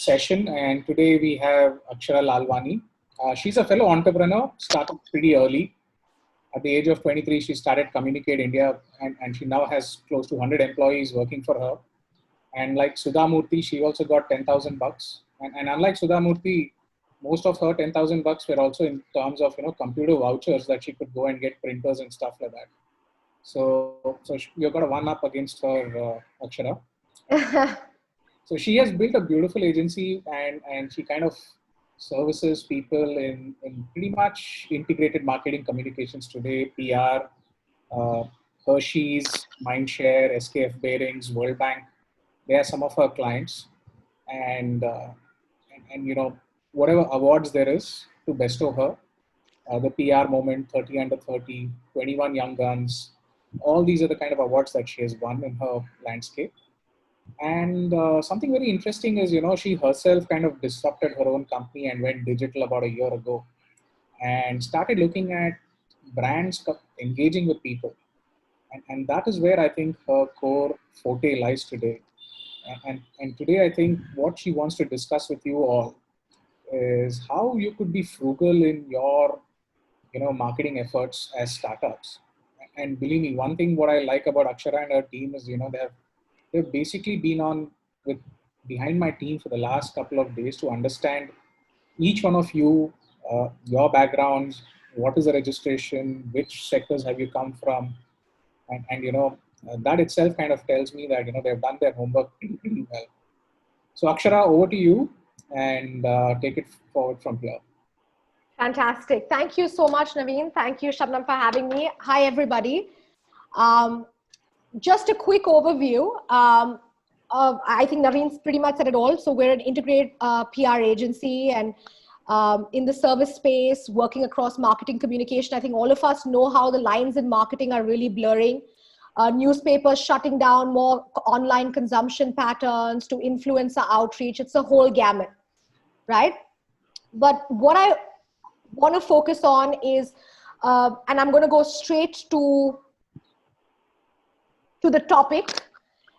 session, and today we have Akshara Lalwani. She's a fellow entrepreneur, started pretty early. At the age of 23, she started Communicate India, and she now has close to 100 employees working for her. And like Sudha Murthy, she also got 10,000 bucks. And unlike Sudha Murthy, most of her 10,000 bucks were also in terms of computer vouchers that she could go and get printers and stuff like that. So you've got a one up against her, Akshara. So she has built a beautiful agency, and she kind of services people in pretty much integrated marketing communications today, PR, Hershey's, Mindshare, SKF Bearings, World Bank. They are some of her clients, and whatever awards there is to bestow her, the PR moment, 30 under 30, 21 Young Guns, all these are the kind of awards that she has won in her landscape. And something very interesting is, she herself kind of disrupted her own company and went digital about a year ago and started looking at brands engaging with people. And that is where I think her core forte lies today. And today, I think what she wants to discuss with you all is how you could be frugal in your, marketing efforts as startups. And believe me, one thing what I like about Akshara and her team is, they've basically been on with behind my team for the last couple of days to understand each one of you, your backgrounds, what is the registration, which sectors have you come from, and that itself kind of tells me that they've done their homework pretty well. So Akshara, over to you, and take it forward from here. Fantastic. Thank you so much, Naveen. Thank you, Shabnam, for having me. Hi, everybody. Just a quick overview. I think Naveen's pretty much said it all. So we're an integrated PR agency, and in the service space, working across marketing communication. I think all of us know how the lines in marketing are really blurring. Newspapers shutting down, more online consumption patterns to influencer outreach. It's a whole gamut, right? But what I want to focus on is, and I'm going to go straight to the topic,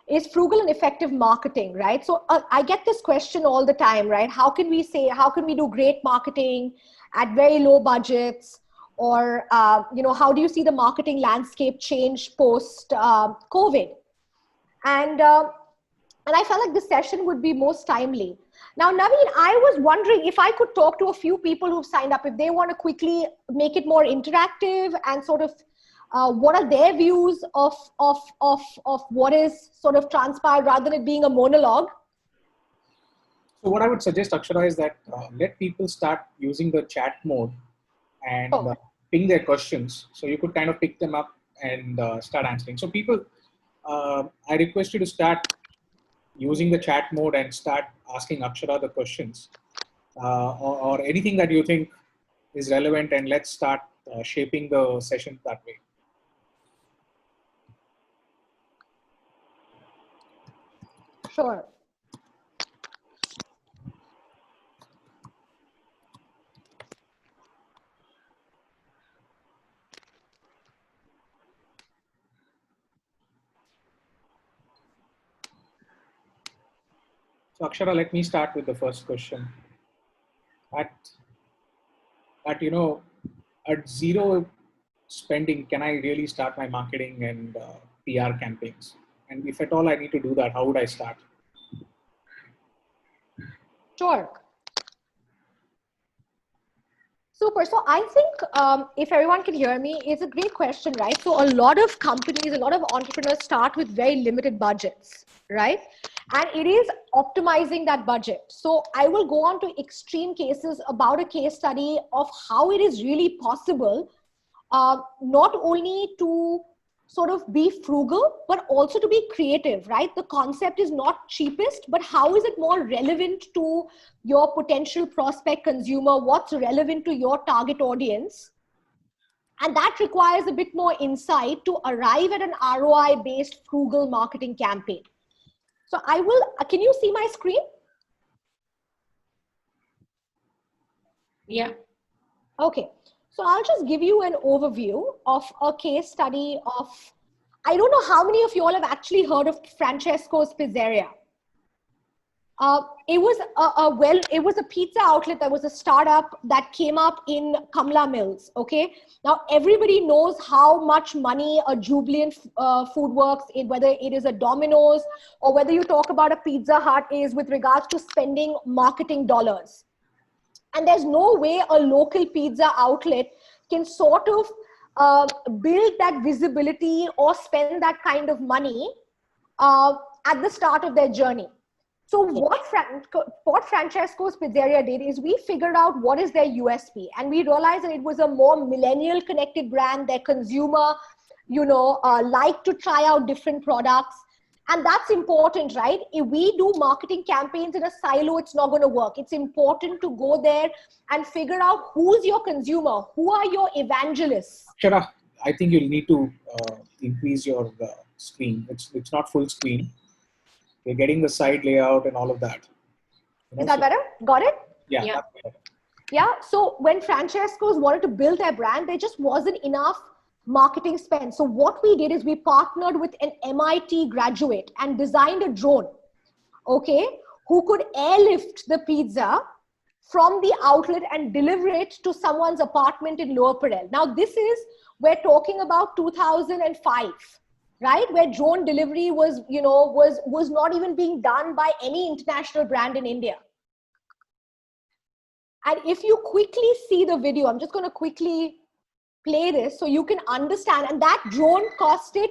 is frugal and effective marketing, right? So I get this question all the time, right? How can we do great marketing at very low budgets? Or, how do you see the marketing landscape change post COVID? And I felt like this session would be most timely. Now, Naveen, I was wondering if I could talk to a few people who've signed up, if they want to quickly make it more interactive and sort of what are their views of what is sort of transpired rather than it being a monologue. So what I would suggest, Akshara, is that let people start using the chat mode and ping their questions. So you could kind of pick them up and start answering. So people, I request you to start using the chat mode and start asking Akshara the questions or anything that you think is relevant, and let's start shaping the session that way. Sure. So Akshara, let me start with the first question. At zero spending, can I really start my marketing and PR campaigns? And if at all I need to do that, how would I start? Sure. Super. So I think if everyone can hear me, it's a great question, right? So a lot of companies, a lot of entrepreneurs start with very limited budgets, right? And it is optimizing that budget. So I will go on to extreme cases about a case study of how it is really possible, not only to sort of be frugal, but also to be creative, right? The concept is not cheapest, but how is it more relevant to your potential prospect consumer? What's relevant to your target audience? And that requires a bit more insight to arrive at an ROI-based frugal marketing campaign. So can you see my screen? Yeah. Okay. So I'll just give you an overview of a case study of, I don't know how many of you all have actually heard of Francesco's Pizzeria. It was a pizza outlet that was a startup that came up in Kamla Mills. Okay, now everybody knows how much money a Jubilant Food Works, whether it is a Domino's or whether you talk about a Pizza Hut, is with regards to spending marketing dollars. And there's no way a local pizza outlet can sort of build that visibility or spend that kind of money uh, at the start of their journey. So what Francesco's Pizzeria did is we figured out what is their USP, and we realized that it was a more millennial connected brand. Their consumer, like to try out different products. And that's important, right? If we do marketing campaigns in a silo, it's not going to work. It's important to go there and figure out who's your consumer, who are your evangelists. Akshara, I think you'll need to increase your screen. It's not full screen. You're getting the side layout and all of that. Is that better? Got it? Yeah. Yeah. Yeah. So when Francesco's wanted to build their brand, there just wasn't enough marketing spend. So what we did is we partnered with an MIT graduate and designed a drone, okay, who could airlift the pizza from the outlet and deliver it to someone's apartment in Lower Parel. Now we're talking about 2005, right? Where drone delivery was not even being done by any international brand in India. And if you quickly see the video, I'm just going to quickly play this so you can understand. And that drone costed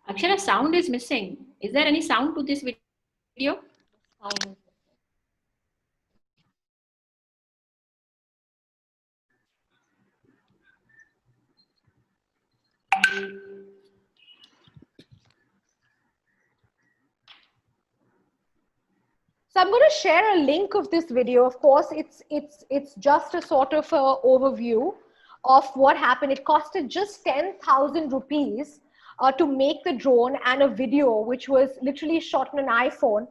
Akshara, sound is missing. Is there any sound to this video? So I'm going to share a link of this video. Of course, it's just a sort of a overview of what happened. It costed just 10,000 rupees to make the drone and a video, which was literally shot on an iPhone,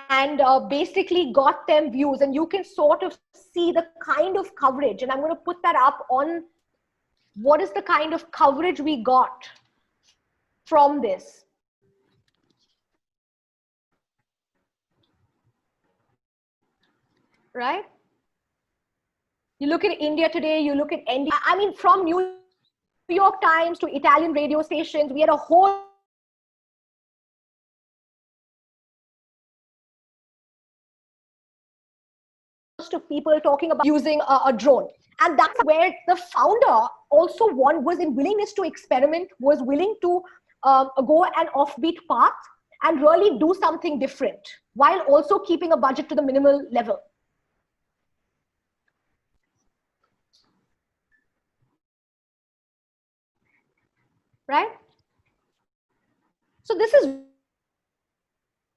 and basically got them views. And you can sort of see the kind of coverage. And I'm going to put that up on what is the kind of coverage we got from this. Right? You look at India Today, you look at ND. I mean, from New York Times to Italian radio stations, we had a whole of people talking about using a drone. And that's where the founder also was in willingness to experiment, was willing to go an offbeat path and really do something different while also keeping a budget to the minimal level. Right? So this is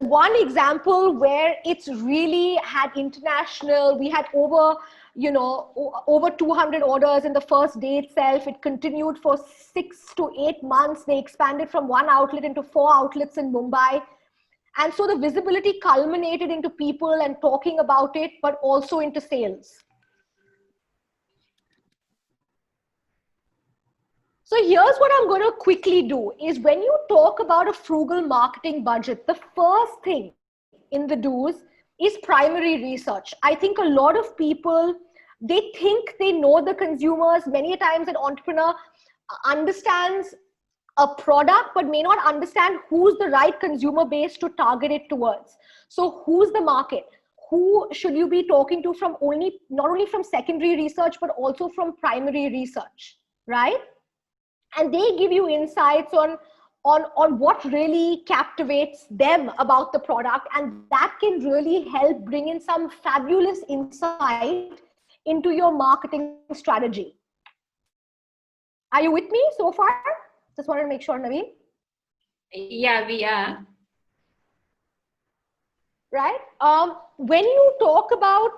one example where it's really had international. We had over 200 orders in the first day itself. It continued for 6 to 8 months. They expanded from one outlet into 4 outlets in Mumbai. And so the visibility culminated into people and talking about it, but also into sales. So here's what I'm going to quickly do is when you talk about a frugal marketing budget, the first thing in the do's is primary research. I think a lot of people, they think they know the consumers. Many times an entrepreneur understands a product but may not understand who's the right consumer base to target it towards. So who's the market? Who should you be talking to from not only from secondary research but also from primary research, right? And they give you insights on what really captivates them about the product, and that can really help bring in some fabulous insight into your marketing strategy. Are you with me so far? Just wanted to make sure, Naveen. Yeah, we are. Right? When you talk about,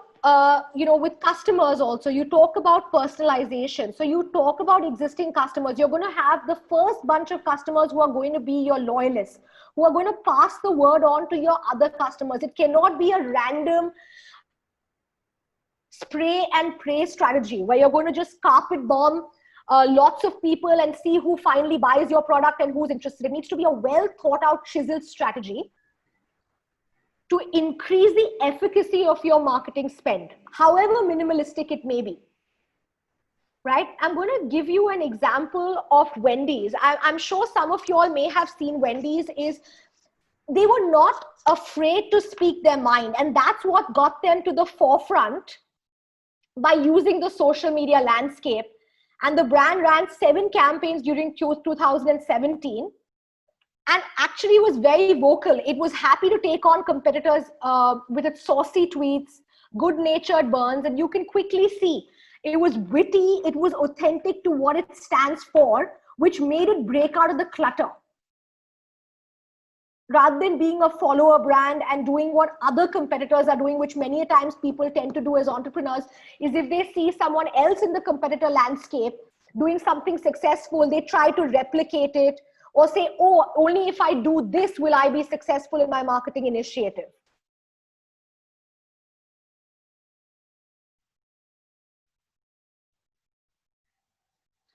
with customers also, you talk about personalization. So you talk about existing customers. You're going to have the first bunch of customers who are going to be your loyalists, who are going to pass the word on to your other customers. It cannot be a random spray and pray strategy where you're going to just carpet bomb lots of people and see who finally buys your product and who's interested. It needs to be a well thought out, chiseled strategy to increase the efficacy of your marketing spend, however minimalistic it may be. Right? I'm going to give you an example of Wendy's. I'm sure some of you all may have seen Wendy's. They were not afraid to speak their mind, and that's what got them to the forefront by using the social media landscape. And the brand ran 7 campaigns during 2017 and actually was very vocal. It was happy to take on competitors with its saucy tweets, good-natured burns, and you can quickly see it was witty, it was authentic to what it stands for, which made it break out of the clutter. Rather than being a follower brand and doing what other competitors are doing, which many times people tend to do as entrepreneurs, is if they see someone else in the competitor landscape doing something successful, they try to replicate it or say, oh, only if I do this will I be successful in my marketing initiative.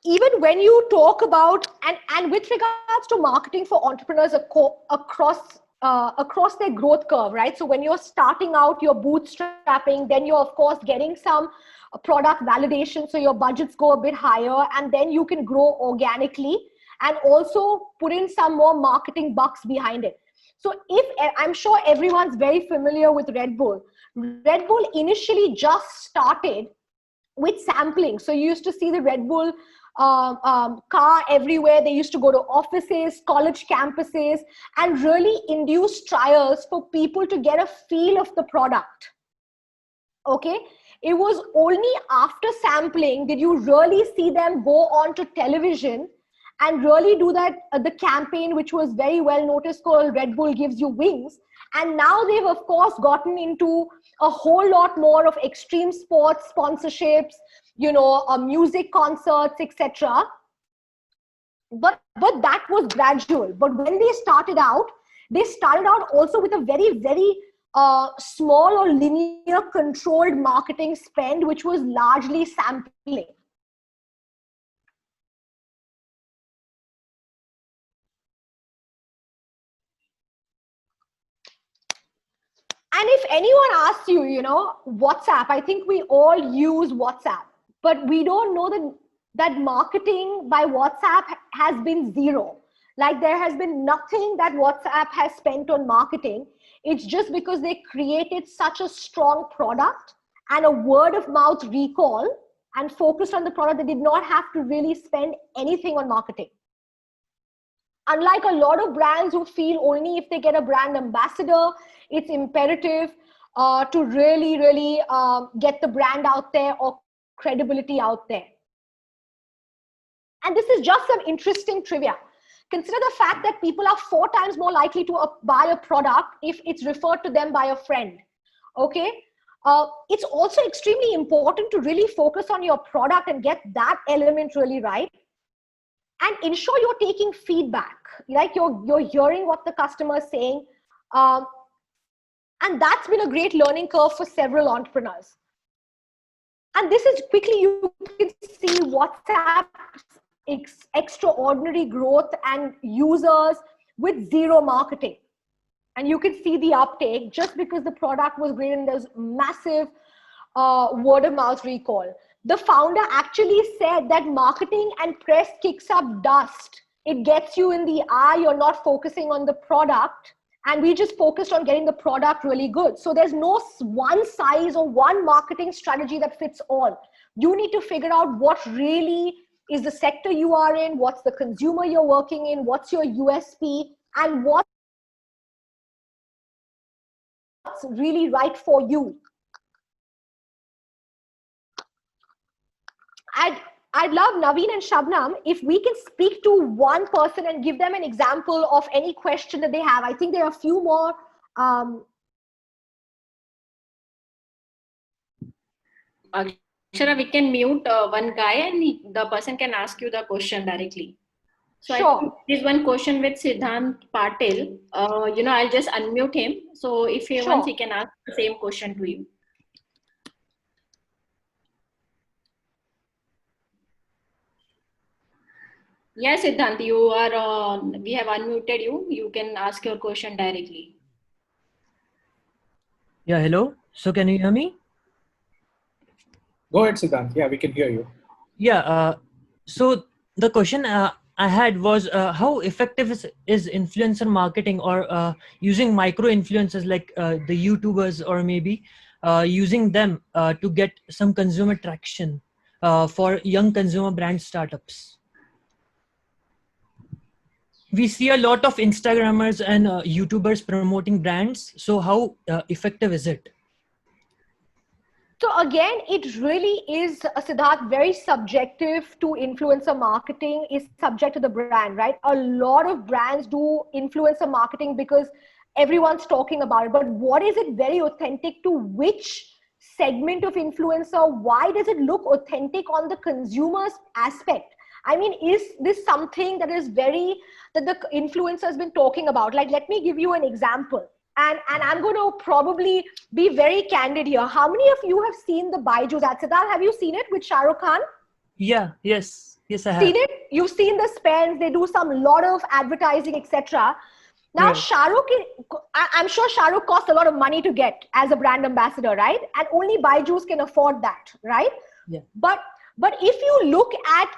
Even when you talk about, and with regards to marketing for entrepreneurs across their growth curve, right? So when you're starting out, you're bootstrapping, then you're of course getting some product validation, so your budgets go a bit higher, and then you can grow organically and also put in some more marketing bucks behind it. So I'm sure everyone's very familiar with Red Bull. Red Bull initially just started with sampling. So you used to see the Red Bull car everywhere. They used to go to offices, college campuses, and really induce trials for people to get a feel of the product. Okay? It was only after sampling did you really see them go on to television and really do that, the campaign, which was very well noticed, called Red Bull Gives You Wings. And now they've, of course, gotten into a whole lot more of extreme sports sponsorships, music concerts, etc. But that was gradual. But when they started out also with a very, very small or linear controlled marketing spend, which was largely sampling. And if anyone asks you, WhatsApp, I think we all use WhatsApp, but we don't know that marketing by WhatsApp has been zero. Like there has been nothing that WhatsApp has spent on marketing. It's just because they created such a strong product and a word of mouth recall and focused on the product, they did not have to really spend anything on marketing. Unlike a lot of brands who feel only if they get a brand ambassador, it's imperative to really, really get the brand out there or credibility out there. And this is just some interesting trivia. Consider the fact that people are 4 times more likely to buy a product if it's referred to them by a friend. Okay? It's also extremely important to really focus on your product and get that element really right. And ensure you're taking feedback, like you're hearing what the customer is saying. And that's been a great learning curve for several entrepreneurs. And this is quickly, you can see WhatsApp's extraordinary growth and users with zero marketing. and you could see the uptake just because the product was great and there's massive word of mouth recall. The founder actually said that marketing and press kicks up dust. It gets you in the eye, you're not focusing on the product. And we just focused on getting the product really good. So there's no one size or one marketing strategy that fits all. You need to figure out what really is the sector you are in, what's the consumer you're working in, what's your USP, and what's really right for you. I'd love Naveen and Shabnam, if we can speak to one person and give them an example of any question that they have. I think there are a few more. Akshara, we can mute one guy and the person can ask you the question directly. So Sure. I think there's one question with Siddhant Patil. I'll just unmute him. So if he wants, he can ask the same question to you. Yes, Siddhant, you are. We have unmuted you. You can ask your question directly. Yeah, hello. So can you hear me? Go ahead, Siddhant. Yeah, we can hear you. Yeah. So the question I had was how effective is influencer marketing or using micro influencers like the YouTubers or maybe using them to get some consumer traction for young consumer brand startups? We see a lot of Instagrammers and YouTubers promoting brands. So how effective is it? So again, it really is, Siddharth, very subjective to influencer marketing, is subject to the brand, right? A lot of brands do influencer marketing because everyone's talking about it. But what is it very authentic to which segment of influencer? Why does it look authentic on the consumer's aspect? I mean, is this something that is that the influencer has been talking about? Like, let me give you an example. And I'm going to probably be very candid here. How many of you have seen the Byju's ad? Siddharth, have you seen it with Shah Rukh Khan? Yeah, yes, I have. Seen it? You've seen the spends. They do some lot of advertising, etc. Now, Right. Shah Rukh, I'm sure Shah Rukh costs a lot of money to get as a brand ambassador, right? And only Byju's can afford that, right? Yeah. But if you look at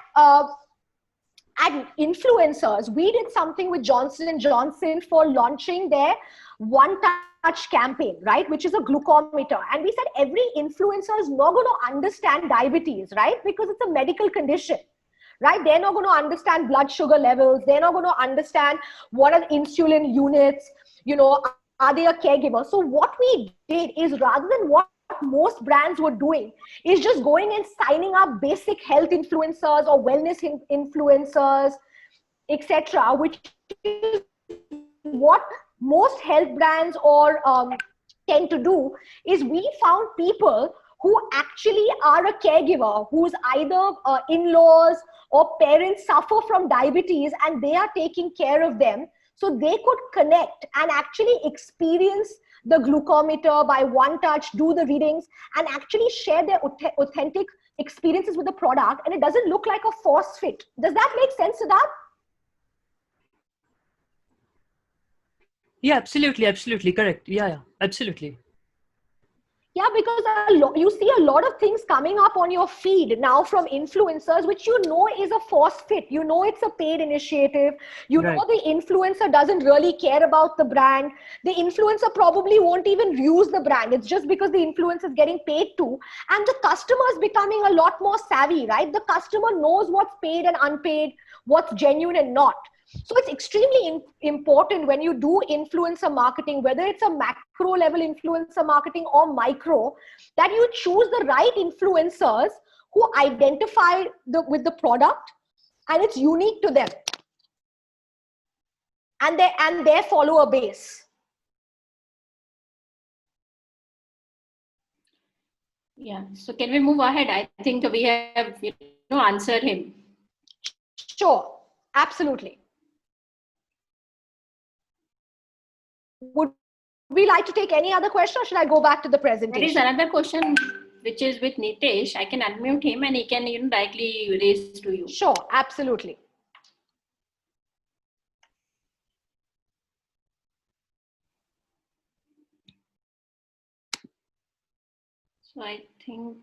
influencers, we did something with Johnson & Johnson for launching their One Touch campaign, right? Which is a glucometer. And we said every influencer is not going to understand diabetes, right? Because it's a medical condition, right? They're not going to understand blood sugar levels. They're not going to understand what are insulin units, are they a caregiver? So what we did is, rather than what most brands were doing, is just going and signing up basic health influencers or wellness influencers, etc., which is what most health brands or tend to do. Is we found people who actually are a caregiver, whose either in-laws or parents suffer from diabetes and they are taking care of them, so they could connect and actually experience the glucometer by One Touch, do the readings, and actually share their authentic experiences with the product. And it doesn't look like a force fit. Does that make sense, Siddharth? Yeah, absolutely correct. Yeah, absolutely. Yeah, because you see a lot of things coming up on your feed now from influencers, which is a force fit. It's a paid initiative. Right. The influencer doesn't really care about the brand. The influencer probably won't even use the brand. It's just because the influencer is getting paid to. And the customer is becoming a lot more savvy, right? The customer knows what's paid and unpaid, what's genuine and not. So it's extremely important when you do influencer marketing, whether it's a macro level influencer marketing or micro, that you choose the right influencers who identify with the product and it's unique to them and their follower base. Yeah. So can we move ahead? I think we have answered him. Sure, absolutely. Would we like to take any other question, or should I go back to the presentation? There is another question which is with Nitesh. I can unmute him and he can directly raise to you. Sure, absolutely. So I think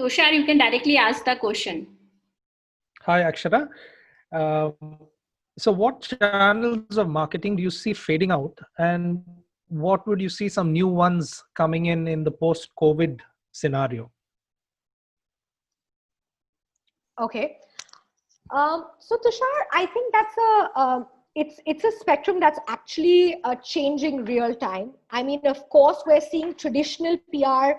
Tushar, you can directly ask the question. Hi, Akshara. So what channels of marketing do you see fading out, and what would you see some new ones coming in the post-COVID scenario? Okay. So Tushar, I think that's it's a spectrum that's actually changing real time. I mean, of course, we're seeing traditional PR,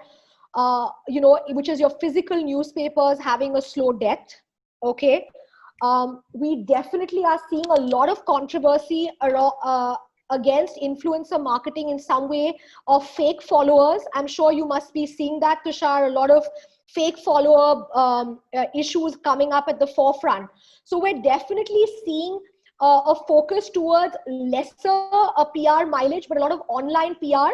which is your physical newspapers having a slow death. Okay. We definitely are seeing a lot of controversy against influencer marketing in some way of fake followers. I'm sure you must be seeing that, Tushar, a lot of fake follower issues coming up at the forefront. So we're definitely seeing a focus towards lesser PR mileage, but a lot of online PR,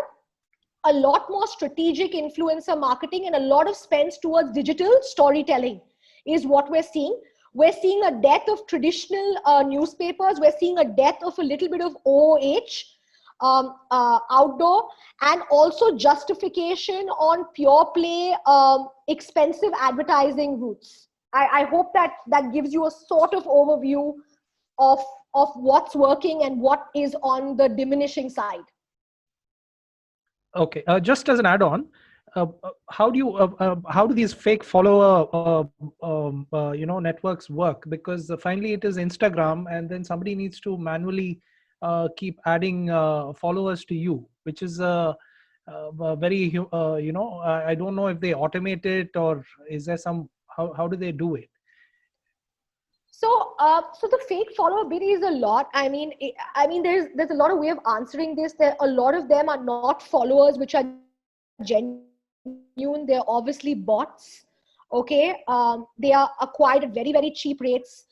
a lot more strategic influencer marketing, and a lot of spends towards digital storytelling is what we're seeing. We're seeing a death of traditional newspapers. We're seeing a death of a little bit of OOH, outdoor, and also justification on pure play, expensive advertising routes. I hope that gives you a sort of overview of what's working and what is on the diminishing side. Okay, just as an add-on, how do these fake follower networks work? Because finally it is Instagram, and then somebody needs to manually keep adding followers to you, which is very I don't know if they automate it, or is there some how do they do it? So, so the fake follower bit is a lot. I mean, there's a lot of way of answering this. There, a lot of them are not followers, which are genuine. They're obviously bots. Okay, they are acquired at very, very cheap rates.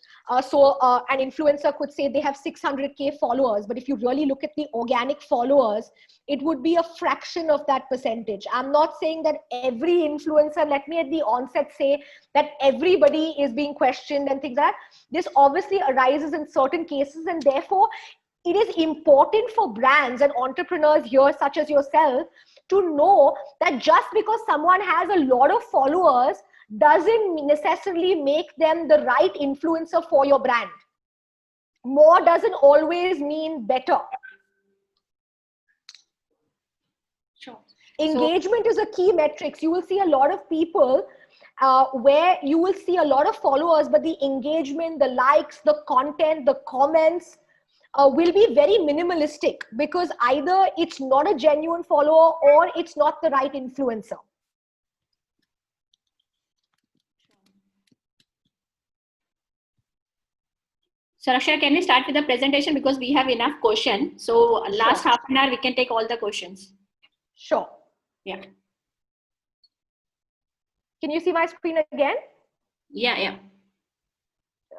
So an influencer could say they have 600K followers, but if you really look at the organic followers, it would be a fraction of that percentage. I'm not saying that every influencer, let me at the onset say that everybody is being questioned and things like that. This obviously arises in certain cases, and therefore it is important for brands and entrepreneurs here, such as yourself, to know that just because someone has a lot of followers doesn't necessarily make them the right influencer for your brand. More doesn't always mean better. Sure. Engagement is a key metric. You will see a lot of people where you will see a lot of followers, but the engagement, the likes, the content, the comments will be very minimalistic, because either it's not a genuine follower or it's not the right influencer. So Akshara, can we start with the presentation, because we have enough questions. So last half an hour we can take all the questions. Sure. Yeah. Can you see my screen again? Yeah. Just a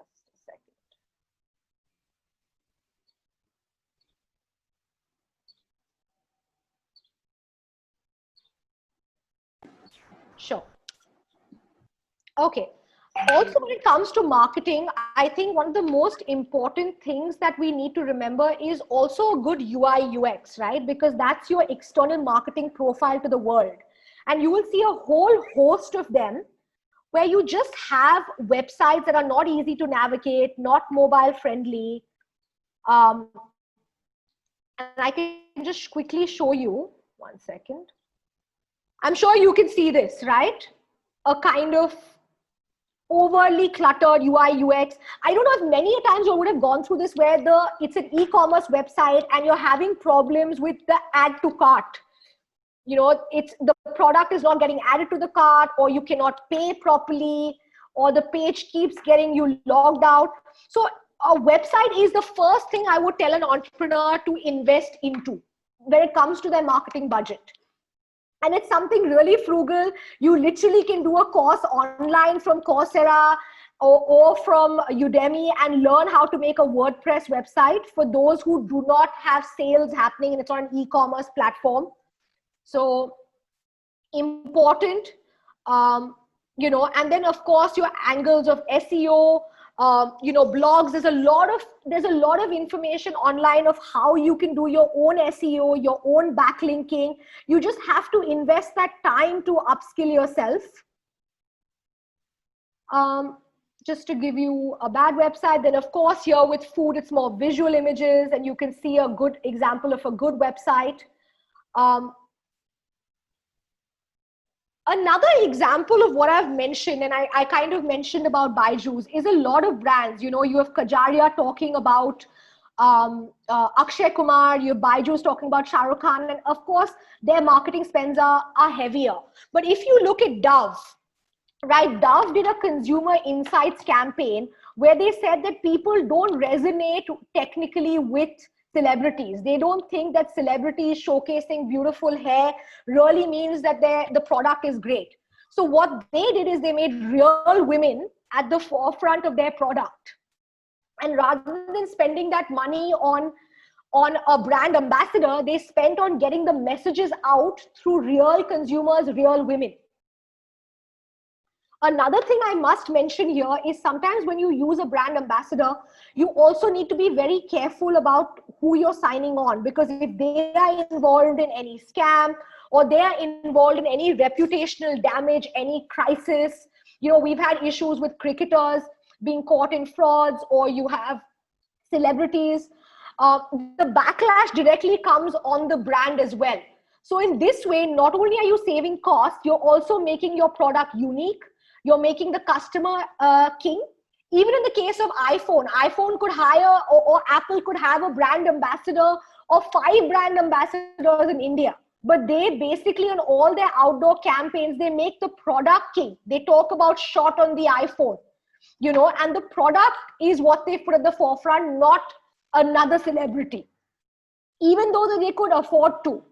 second. Sure. Okay. Also, when it comes to marketing, I think one of the most important things that we need to remember is also a good UI UX, right? Because that's your external marketing profile to the world. And you will see a whole host of them where you just have websites that are not easy to navigate, not mobile friendly. And I can just quickly show you, 1 second. I'm sure you can see this, right? A kind of overly cluttered UI UX. I don't know if many times you would have gone through this, where it's an e-commerce website and you're having problems with the add to cart. You know, it's the product is not getting added to the cart, or you cannot pay properly, or the page keeps getting you logged out. So a website is the first thing I would tell an entrepreneur to invest into when it comes to their marketing budget. And it's something really frugal. You literally can do a course online from Coursera or from Udemy and learn how to make a WordPress website for those who do not have sales happening and it's on an e-commerce platform. So important, and then of course your angles of SEO, blogs. There's a lot of information online of how you can do your own SEO, your own backlinking. You just have to invest that time to upskill yourself. Just to give you a bad website, then of course here with food, it's more visual images, and you can see a good example of a good website. Another example of what I've mentioned, and I kind of mentioned about Byju's, is a lot of brands. You have Kajaria talking about Akshay Kumar, you have Byju's talking about Shah Rukh Khan, and of course their marketing spends are heavier. But if you look at Dove, right, Dove did a consumer insights campaign where they said that people don't resonate technically with celebrities. They don't think that celebrities showcasing beautiful hair really means that the product is great. So what they did is they made real women at the forefront of their product. And rather than spending that money on a brand ambassador, they spent on getting the messages out through real consumers, real women. Another thing I must mention here is sometimes when you use a brand ambassador, you also need to be very careful about who you're signing on, because if they are involved in any scam or they are involved in any reputational damage, any crisis, we've had issues with cricketers being caught in frauds, or you have celebrities, the backlash directly comes on the brand as well. So in this way, not only are you saving costs, you're also making your product unique. You're making the customer king. Even in the case of iPhone could hire, or Apple could have a brand ambassador or 5 brand ambassadors in India. But they basically, on all their outdoor campaigns, they make the product king. They talk about shot on the iPhone, and the product is what they put at the forefront, not another celebrity, even though they could afford to.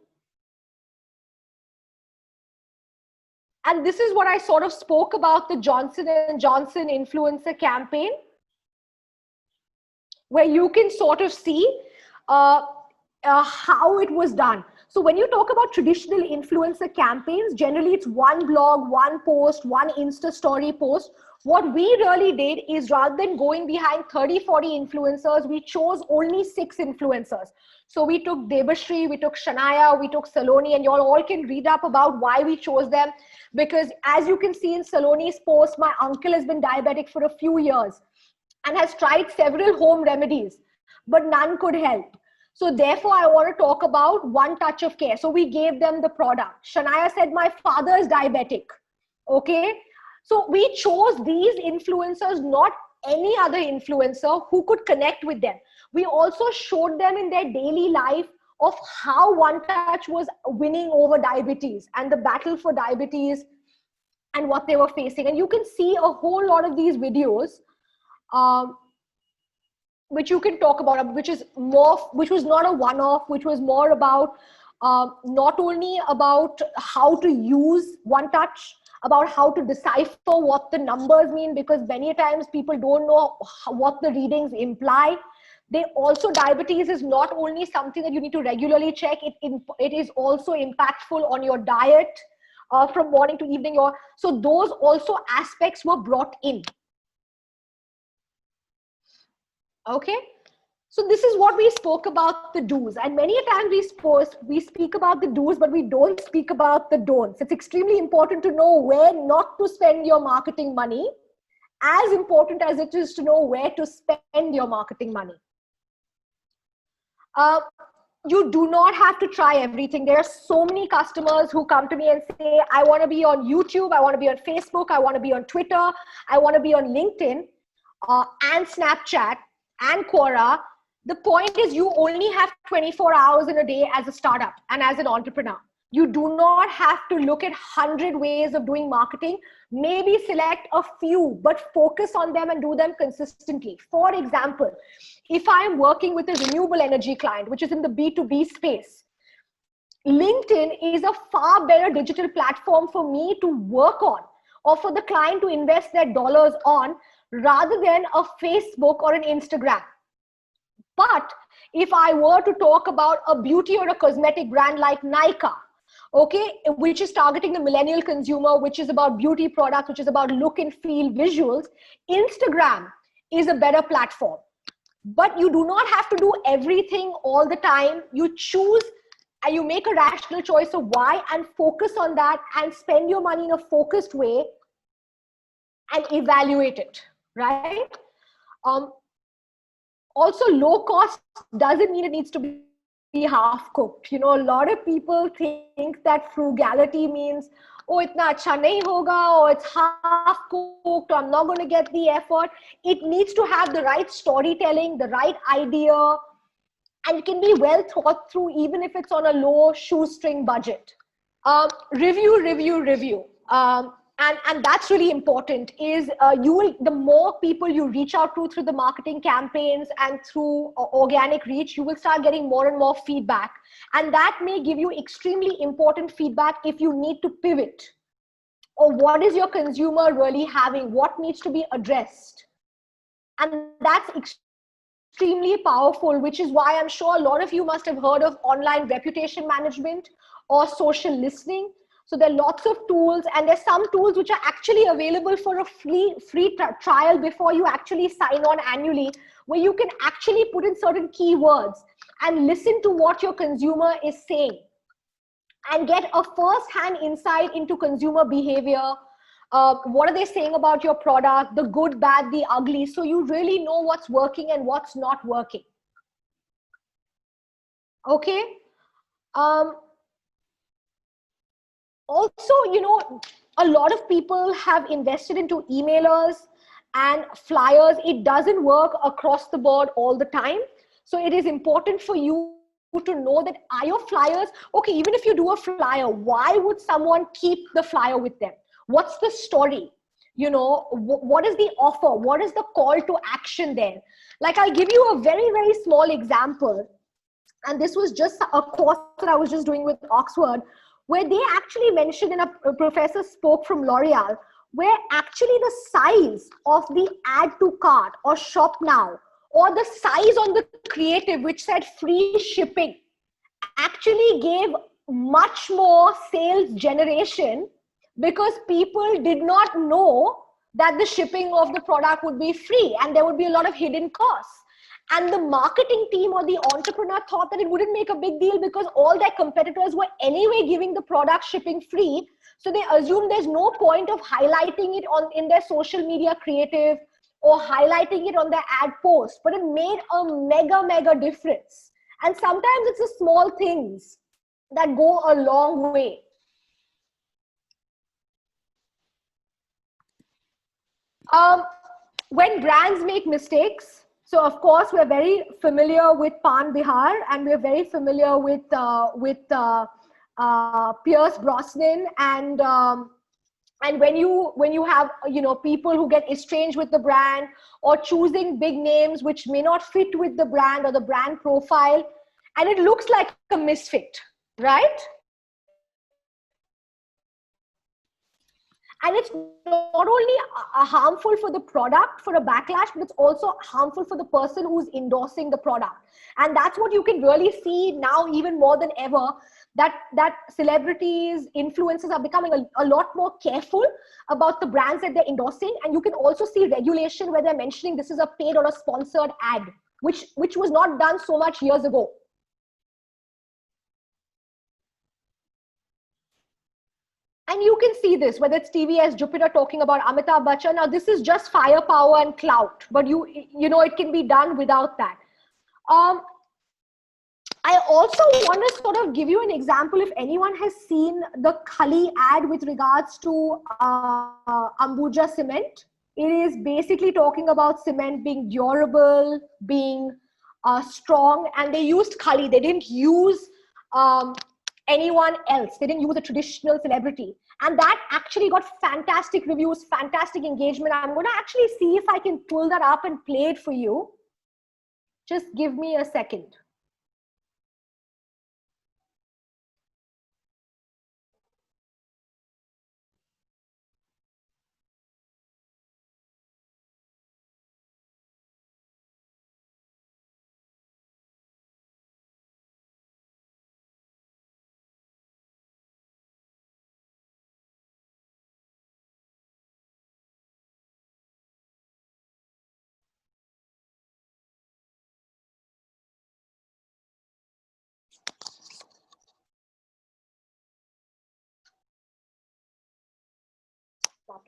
And this is what I sort of spoke about, the Johnson & Johnson influencer campaign, where you can sort of see how it was done. So when you talk about traditional influencer campaigns, generally it's one blog, one post, one Insta story post. What we really did is, rather than going behind 30, 40 influencers, we chose only 6 influencers. So we took Debashri, we took Shania, we took Saloni, and you all can read up about why we chose them. Because as you can see in Saloni's post, my uncle has been diabetic for a few years and has tried several home remedies, but none could help. So therefore, I want to talk about one touch of care. So we gave them the product. Shania said, my father is diabetic. Okay. So we chose these influencers, not any other influencer who could connect with them. We also showed them in their daily life of how One Touch was winning over diabetes and the battle for diabetes and what they were facing. And you can see a whole lot of these videos, which you can talk about, which was not a one-off, which was more about not only about how to use One Touch, about how to decipher what the numbers mean, because many times people don't know what the readings imply. They also, diabetes is not only something that you need to regularly check, it is also impactful on your diet from morning to evening. So those also aspects were brought in. Okay. So this is what we spoke about, the do's. And many times we speak about the do's, but we don't speak about the don'ts. It's extremely important to know where not to spend your marketing money, as important as it is to know where to spend your marketing money. You do not have to try everything. There are so many customers who come to me and say, I want to be on YouTube, I want to be on Facebook, I want to be on Twitter, I want to be on LinkedIn and Snapchat and Quora. The point is, you only have 24 hours in a day as a startup and as an entrepreneur. You do not have to look at 100 ways of doing marketing. Maybe select a few, but focus on them and do them consistently. For example, if I am working with a renewable energy client, which is in the B2B space, LinkedIn is a far better digital platform for me to work on, or for the client to invest their dollars on, rather than a Facebook or an Instagram. But if I were to talk about a beauty or a cosmetic brand like Nykaa, okay, which is targeting the millennial consumer, which is about beauty products, which is about look and feel visuals, Instagram is a better platform. But you do not have to do everything all the time. You choose and you make a rational choice of why and focus on that and spend your money in a focused way and evaluate it, right? Um, Also, low cost doesn't mean it needs to be half cooked. You know, a lot of people think that frugality means, oh, itna acha nahi hoga, or it's half cooked, or I'm not going to get the effort. It needs to have the right storytelling, the right idea, and it can be well thought through, even if it's on a low shoestring budget. Review. And that's really important. Is you will, the more people you reach out to through the marketing campaigns and through organic reach, you will start getting more and more feedback, and that may give you extremely important feedback if you need to pivot, or what is your consumer really having, what needs to be addressed. And that's extremely powerful, which is why I'm sure a lot of you must have heard of online reputation management or social listening. So there are lots of tools, and there's some tools which are actually available for a free trial before you actually sign on annually, where you can actually put in certain keywords and listen to what your consumer is saying and get a first-hand insight into consumer behavior. What are they saying about your product, the good, bad, the ugly, so you really know what's working and what's not working. Okay. Also, you know, a lot of people have invested into emailers and flyers. It doesn't work across the board all the time. So it is important for you to know that, are your flyers, okay, even if you do a flyer, why would someone keep the flyer with them? What's the story? You know, what is the offer? What is the call to action there? Like, I'll give you a very, very small example. And this was just a course that I was just doing with Oxford, where they actually mentioned, in a professor spoke from L'Oreal, where actually the size of the add to cart or shop now, or the size on the creative which said free shipping, actually gave much more sales generation, because people did not know that the shipping of the product would be free and there would be a lot of hidden costs. And the marketing team or the entrepreneur thought that it wouldn't make a big deal because all their competitors were anyway giving the product shipping free. So they assumed there's no point of highlighting it in their social media creative or highlighting it on their ad post. But it made a mega difference. And sometimes it's the small things that go a long way. When brands make mistakes, so of course we're very familiar with Pan Bihar, and we're very familiar with Pierce Brosnan, and when you have, you know, people who get estranged with the brand or choosing big names which may not fit with the brand or the brand profile, and it looks like a misfit, right? And it's not only harmful for the product, for a backlash, but it's also harmful for the person who's endorsing the product. And that's what you can really see now, even more than ever, that celebrities, influencers are becoming a lot more careful about the brands that they're endorsing. And you can also see regulation where they're mentioning this is a paid or a sponsored ad, which was not done so much years ago. And you can see this, whether it's TVS, Jupiter talking about Amitabh Bachchan. Now, this is just firepower and clout, but you know, it can be done without that. I also want to sort of give you an example. If anyone has seen the Khali ad with regards to Ambuja cement, it is basically talking about cement being durable, being strong, and they used Khali. They didn't use anyone else. They didn't use a traditional celebrity. And that actually got fantastic reviews, fantastic engagement. I'm going to actually see if I can pull that up and play it for you. Just give me a second.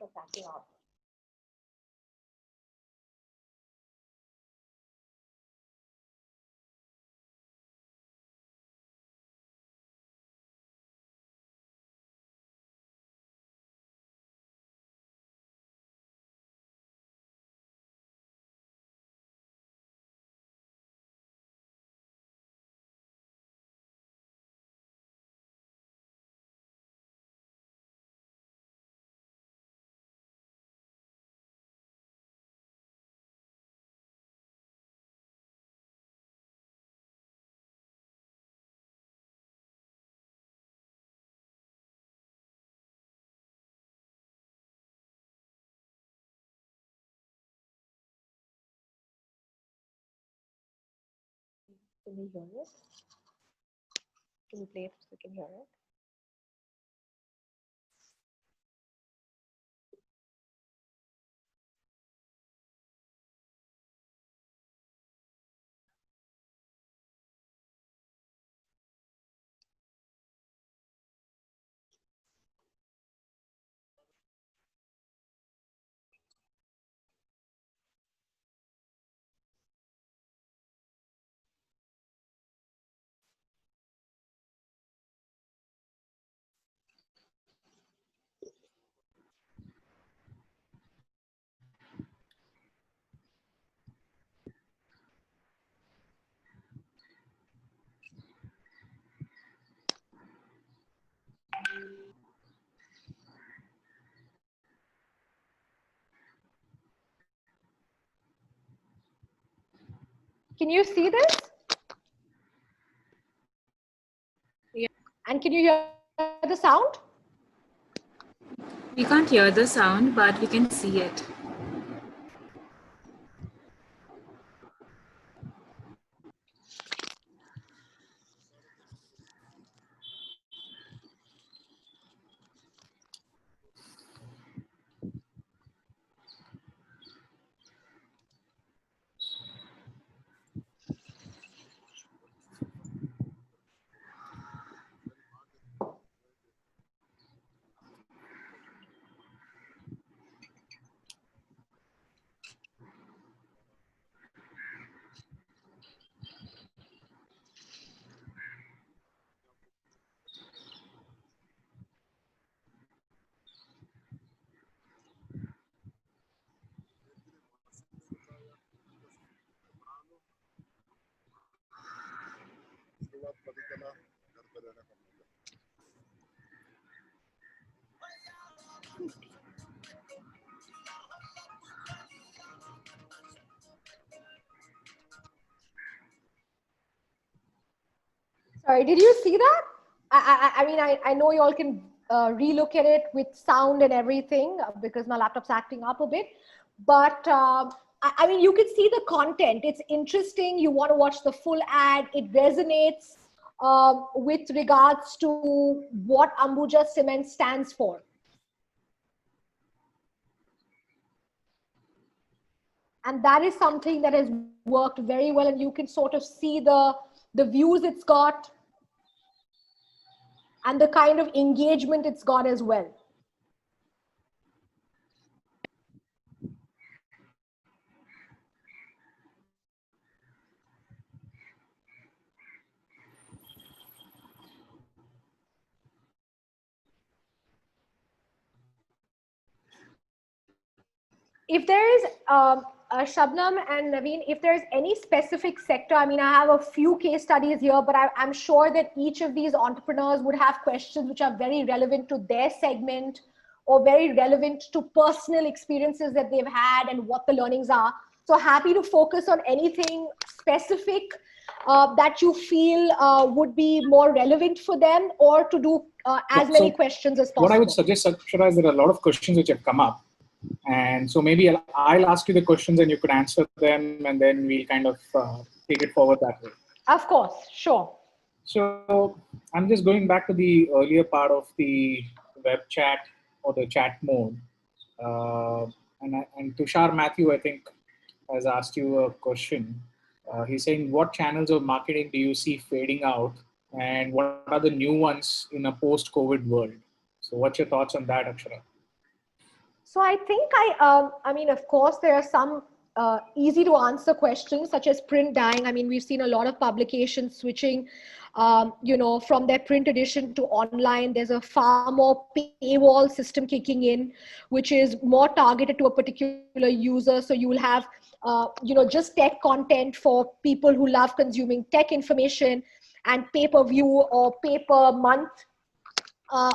laptop's acting up. Can you hear it? Can you play it so we can hear it? Can you see this? Yeah. And can you hear the sound? We can't hear the sound, but we can see it. Sorry, did you see that? I mean, I know you all can relook at it with sound and everything because my laptop's acting up a bit. But I mean, you can see the content. It's interesting. You want to watch the full ad. It resonates with regards to what Ambuja Cement stands for. And that is something that has worked very well. And you can sort of see the views it's got and the kind of engagement it's got as well. If there is Shabnam and Naveen, if there's any specific sector, I mean, I have a few case studies here, but I'm sure that each of these entrepreneurs would have questions which are very relevant to their segment or very relevant to personal experiences that they've had and what the learnings are. So happy to focus on anything specific that you feel would be more relevant for them, or to do as many questions as possible. What I would suggest, Akshara, is there are a lot of questions which have come up. And so maybe I'll ask you the questions and you could answer them, and then we'll kind of take it forward that way. Of course, sure. So I'm just going back to the earlier part of the web chat or the chat mode. And Tushar Matthew, I think, has asked you a question. He's saying, what channels of marketing do you see fading out, and what are the new ones in a post-COVID world? So what's your thoughts on that, Akshara? So I think I mean, of course, there are some easy to answer questions such as print dying. I mean, we've seen a lot of publications switching, from their print edition to online. There's a far more paywall system kicking in, which is more targeted to a particular user. So you will have, just tech content for people who love consuming tech information, and pay-per-view or pay-per-month.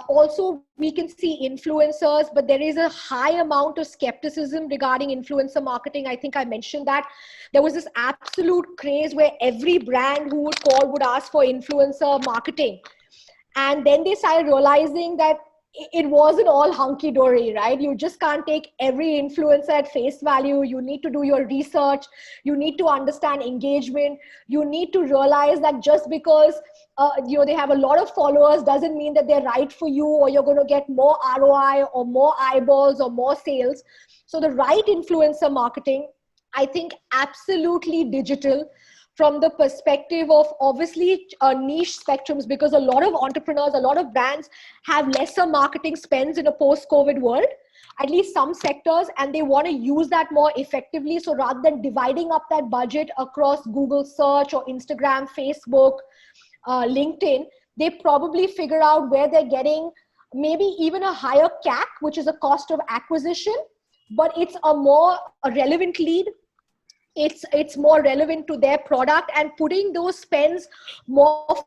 Also, we can see influencers, but there is a high amount of skepticism regarding influencer marketing. I think I mentioned that there was this absolute craze where every brand who would call would ask for influencer marketing. And then they started realizing that it wasn't all hunky-dory, right? You just can't take every influencer at face value. You need to do your research. You need to understand engagement. You need to realize that just because they have a lot of followers doesn't mean that they're right for you, or you're going to get more ROI or more eyeballs or more sales. So the right influencer marketing, I think absolutely digital, from the perspective of obviously niche spectrums, because a lot of entrepreneurs, a lot of brands have lesser marketing spends in a post-COVID world, at least some sectors, and they want to use that more effectively. So rather than dividing up that budget across Google search or Instagram, Facebook, LinkedIn, they probably figure out where they're getting maybe even a higher CAC, which is a cost of acquisition, but it's a relevant lead. It's more relevant to their product, and putting those spends more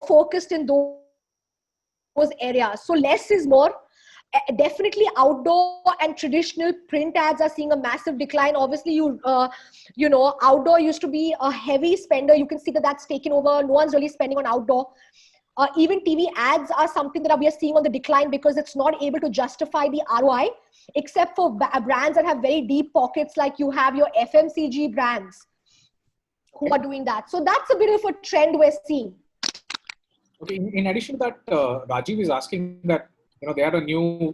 focused in those areas. So less is more. Definitely outdoor and traditional print ads are seeing a massive decline. Obviously, outdoor used to be a heavy spender. You can see that that's taken over. No one's really spending on outdoor. Even TV ads are something that we are seeing on the decline, because it's not able to justify the ROI, except for brands that have very deep pockets, like you have your FMCG brands who are doing that. So that's a bit of a trend we're seeing. Okay. In addition to that, Rajiv is asking that, they are a new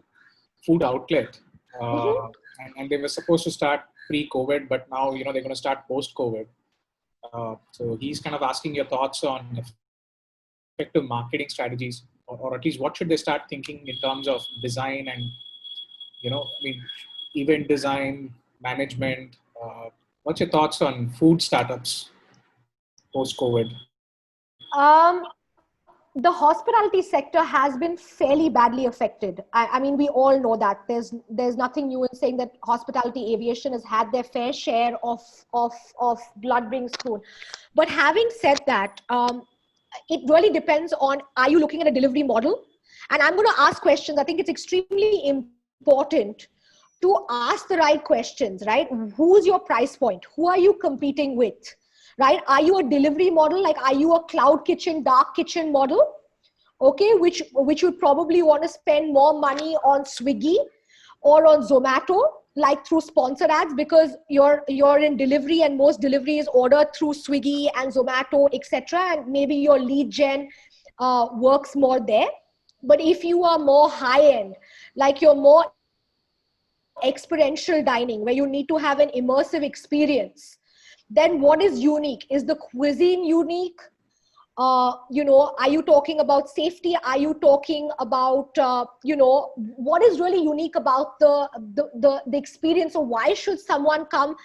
food outlet, and they were supposed to start pre-COVID, but now, they're going to start post-COVID. So he's kind of asking your thoughts on effective marketing strategies, or at least what should they start thinking in terms of design and, event design, management. What's your thoughts on food startups post-COVID? The hospitality sector has been fairly badly affected. I mean, we all know that. There's nothing new in saying that hospitality aviation has had their fair share of blood being spoon. But having said that, it really depends on, are you looking at a delivery model? And I'm going to ask questions. I think it's extremely important to ask the right questions, right? Who's your price point? Who are you competing with? Right? Are you a delivery model? Like, are you a cloud kitchen, dark kitchen model? Okay, which would probably want to spend more money on Swiggy or on Zomato, like through sponsored ads, because you're in delivery, and most delivery is ordered through Swiggy and Zomato, etc. And maybe your lead gen works more there. But if you are more high end, like you're more experiential dining, where you need to have an immersive experience, then what is unique? Is the cuisine unique? Are you talking about safety? Are you talking about, what is really unique about the experience? Or why should someone come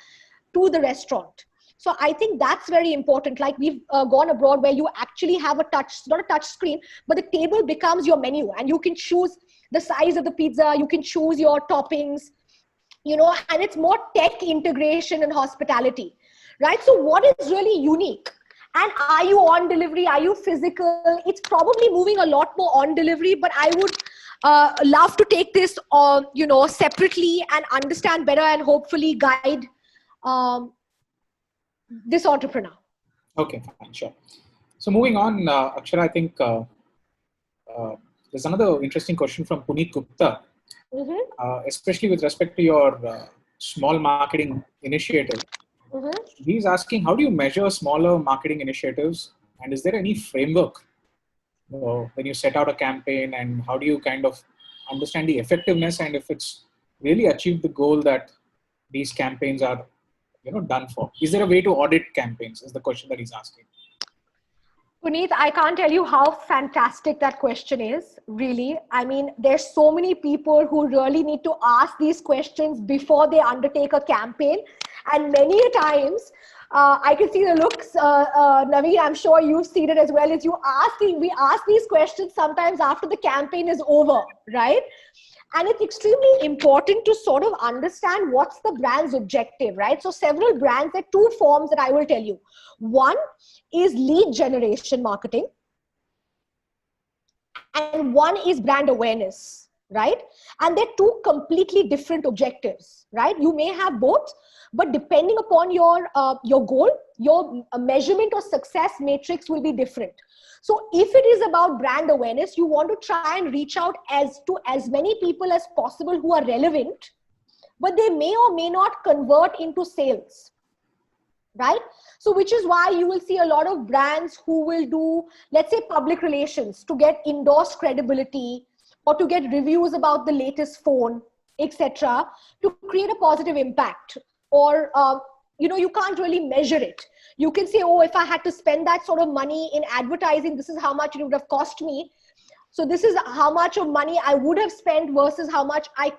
to the restaurant? So I think that's very important. Like, we've gone abroad where you actually have not a touch screen, but the table becomes your menu, and you can choose the size of the pizza. You can choose your toppings, and it's more tech integration in hospitality. Right? So what is really unique? And are you on delivery? Are you physical? It's probably moving a lot more on delivery, but I would love to take this separately and understand better, and hopefully guide this entrepreneur. Okay, fine, sure. So moving on, Akshara, I think there's another interesting question from Puneet Gupta, especially with respect to your small marketing initiative. He's asking, how do you measure smaller marketing initiatives, and is there any framework when you set out a campaign, and how do you kind of understand the effectiveness and if it's really achieved the goal that these campaigns are done for? Is there a way to audit campaigns, is the question that he's asking. Puneet, I can't tell you how fantastic that question is, really. I mean, there's so many people who really need to ask these questions before they undertake a campaign. And many a times, I can see the looks, Naveen, I'm sure you've seen it as well, is we ask these questions sometimes after the campaign is over, right? And it's extremely important to sort of understand what's the brand's objective, right? So several brands, there are two forms that I will tell you. One is lead generation marketing, and one is brand awareness, right? And they're two completely different objectives, right? You may have both, but depending upon your goal, your measurement or success matrix will be different. So if it is about brand awareness, you want to try and reach out to as many people as possible who are relevant, but they may or may not convert into sales, right? So which is why you will see a lot of brands who will do, let's say, public relations to get endorsed credibility or to get reviews about the latest phone, etc., to create a positive impact. Or you can't really measure it. You can say, oh, if I had to spend that sort of money in advertising, this is how much it would have cost me. So this is how much of money I would have spent versus how much I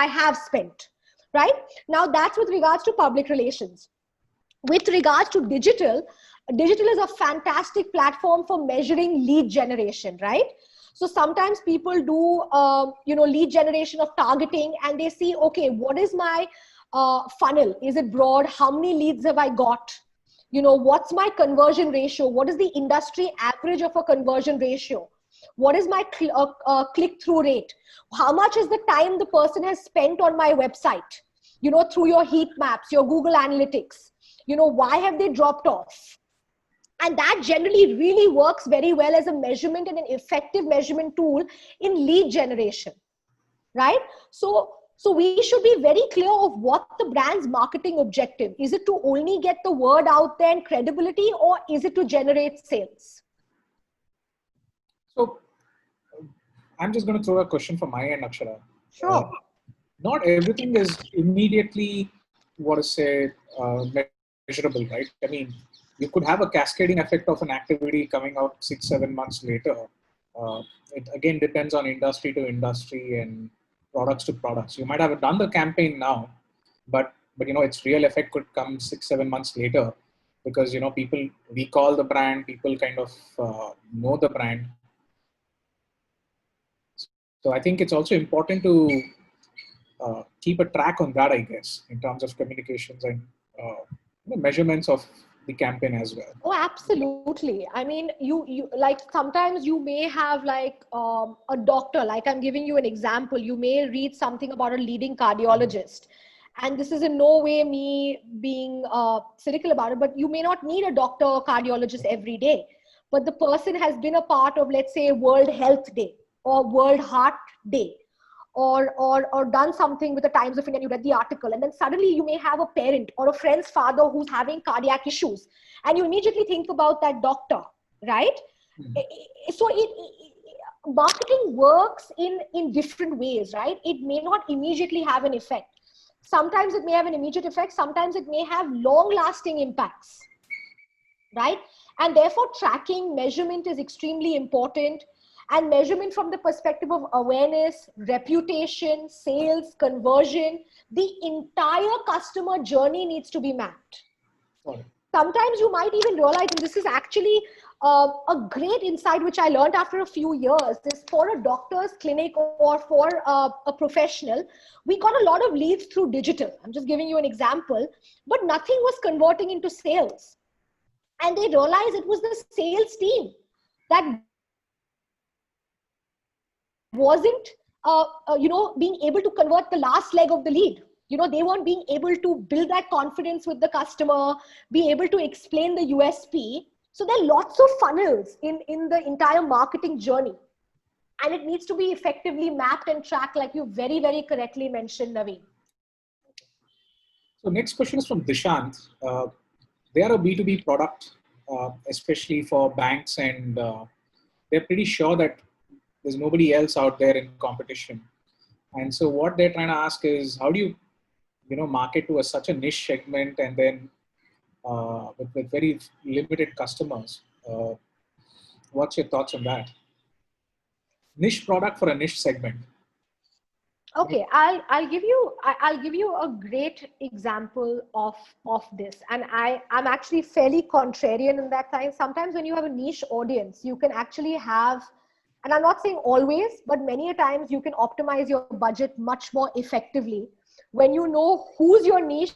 have spent, right? Now that's with regards to public relations. With regards to digital is a fantastic platform for measuring lead generation, right? So sometimes people do, lead generation of targeting, and they see, okay, what is my funnel? Is it broad? How many leads have I got? What's my conversion ratio? What is the industry average of a conversion ratio? What is my click-through rate? How much is the time the person has spent on my website? Through your heat maps, your Google Analytics. Why have they dropped off? And that generally really works very well as a measurement and an effective measurement tool in lead generation, right? So we should be very clear of what the brand's marketing objective is. It to only get the word out there and credibility, or is it to generate sales? So I'm just going to throw a question from my end, Akshara. Sure. Not everything is immediately, measurable, right? I mean, you could have a cascading effect of an activity coming out 6-7 months later. It again depends on industry to industry and products to products. You might have done the campaign now, but its real effect could come 6-7 months later, because people recall the brand, people kind of know the brand. So I think it's also important to keep a track on that, I guess, in terms of communications and measurements of the campaign as well. Oh, absolutely. I mean, you like, sometimes you may have like a doctor, like I'm giving you an example. You may read something about a leading cardiologist, and this is in no way me being cynical about it, but you may not need a doctor or cardiologist every day. But the person has been a part of, let's say, World Health Day or World Heart Day, or done something with the Times of India, you read the article, and then suddenly you may have a parent or a friend's father who's having cardiac issues, and you immediately think about that doctor, right? Mm-hmm. So marketing works in different ways, right? It may not immediately have an effect. Sometimes it may have an immediate effect, sometimes it may have long-lasting impacts, right? And therefore tracking, measurement is extremely important. And measurement from the perspective of awareness, reputation, sales, conversion, the entire customer journey needs to be mapped. Right. Sometimes you might even realize, and this is actually a great insight which I learned after a few years, is for a doctor's clinic or for a professional, we got a lot of leads through digital. I'm just giving you an example, but nothing was converting into sales. And they realized it was the sales team that wasn't being able to convert the last leg of the lead. They weren't being able to build that confidence with the customer, be able to explain the USP. So there are lots of funnels in the entire marketing journey, and it needs to be effectively mapped and tracked, like you very, very correctly mentioned, Naveen. So next question is from Dishant. They are a B2B product, especially for banks, and they're pretty sure that there's nobody else out there in competition. And so what they're trying to ask is, how do you, market to such a niche segment, and then with very limited customers? What's your thoughts on that? Niche product for a niche segment. Okay, I'll give you a great example of this, and I'm actually fairly contrarian in that time. Sometimes when you have a niche audience, you can actually have, and I'm not saying always, but many a times you can optimize your budget much more effectively when you know who's your niche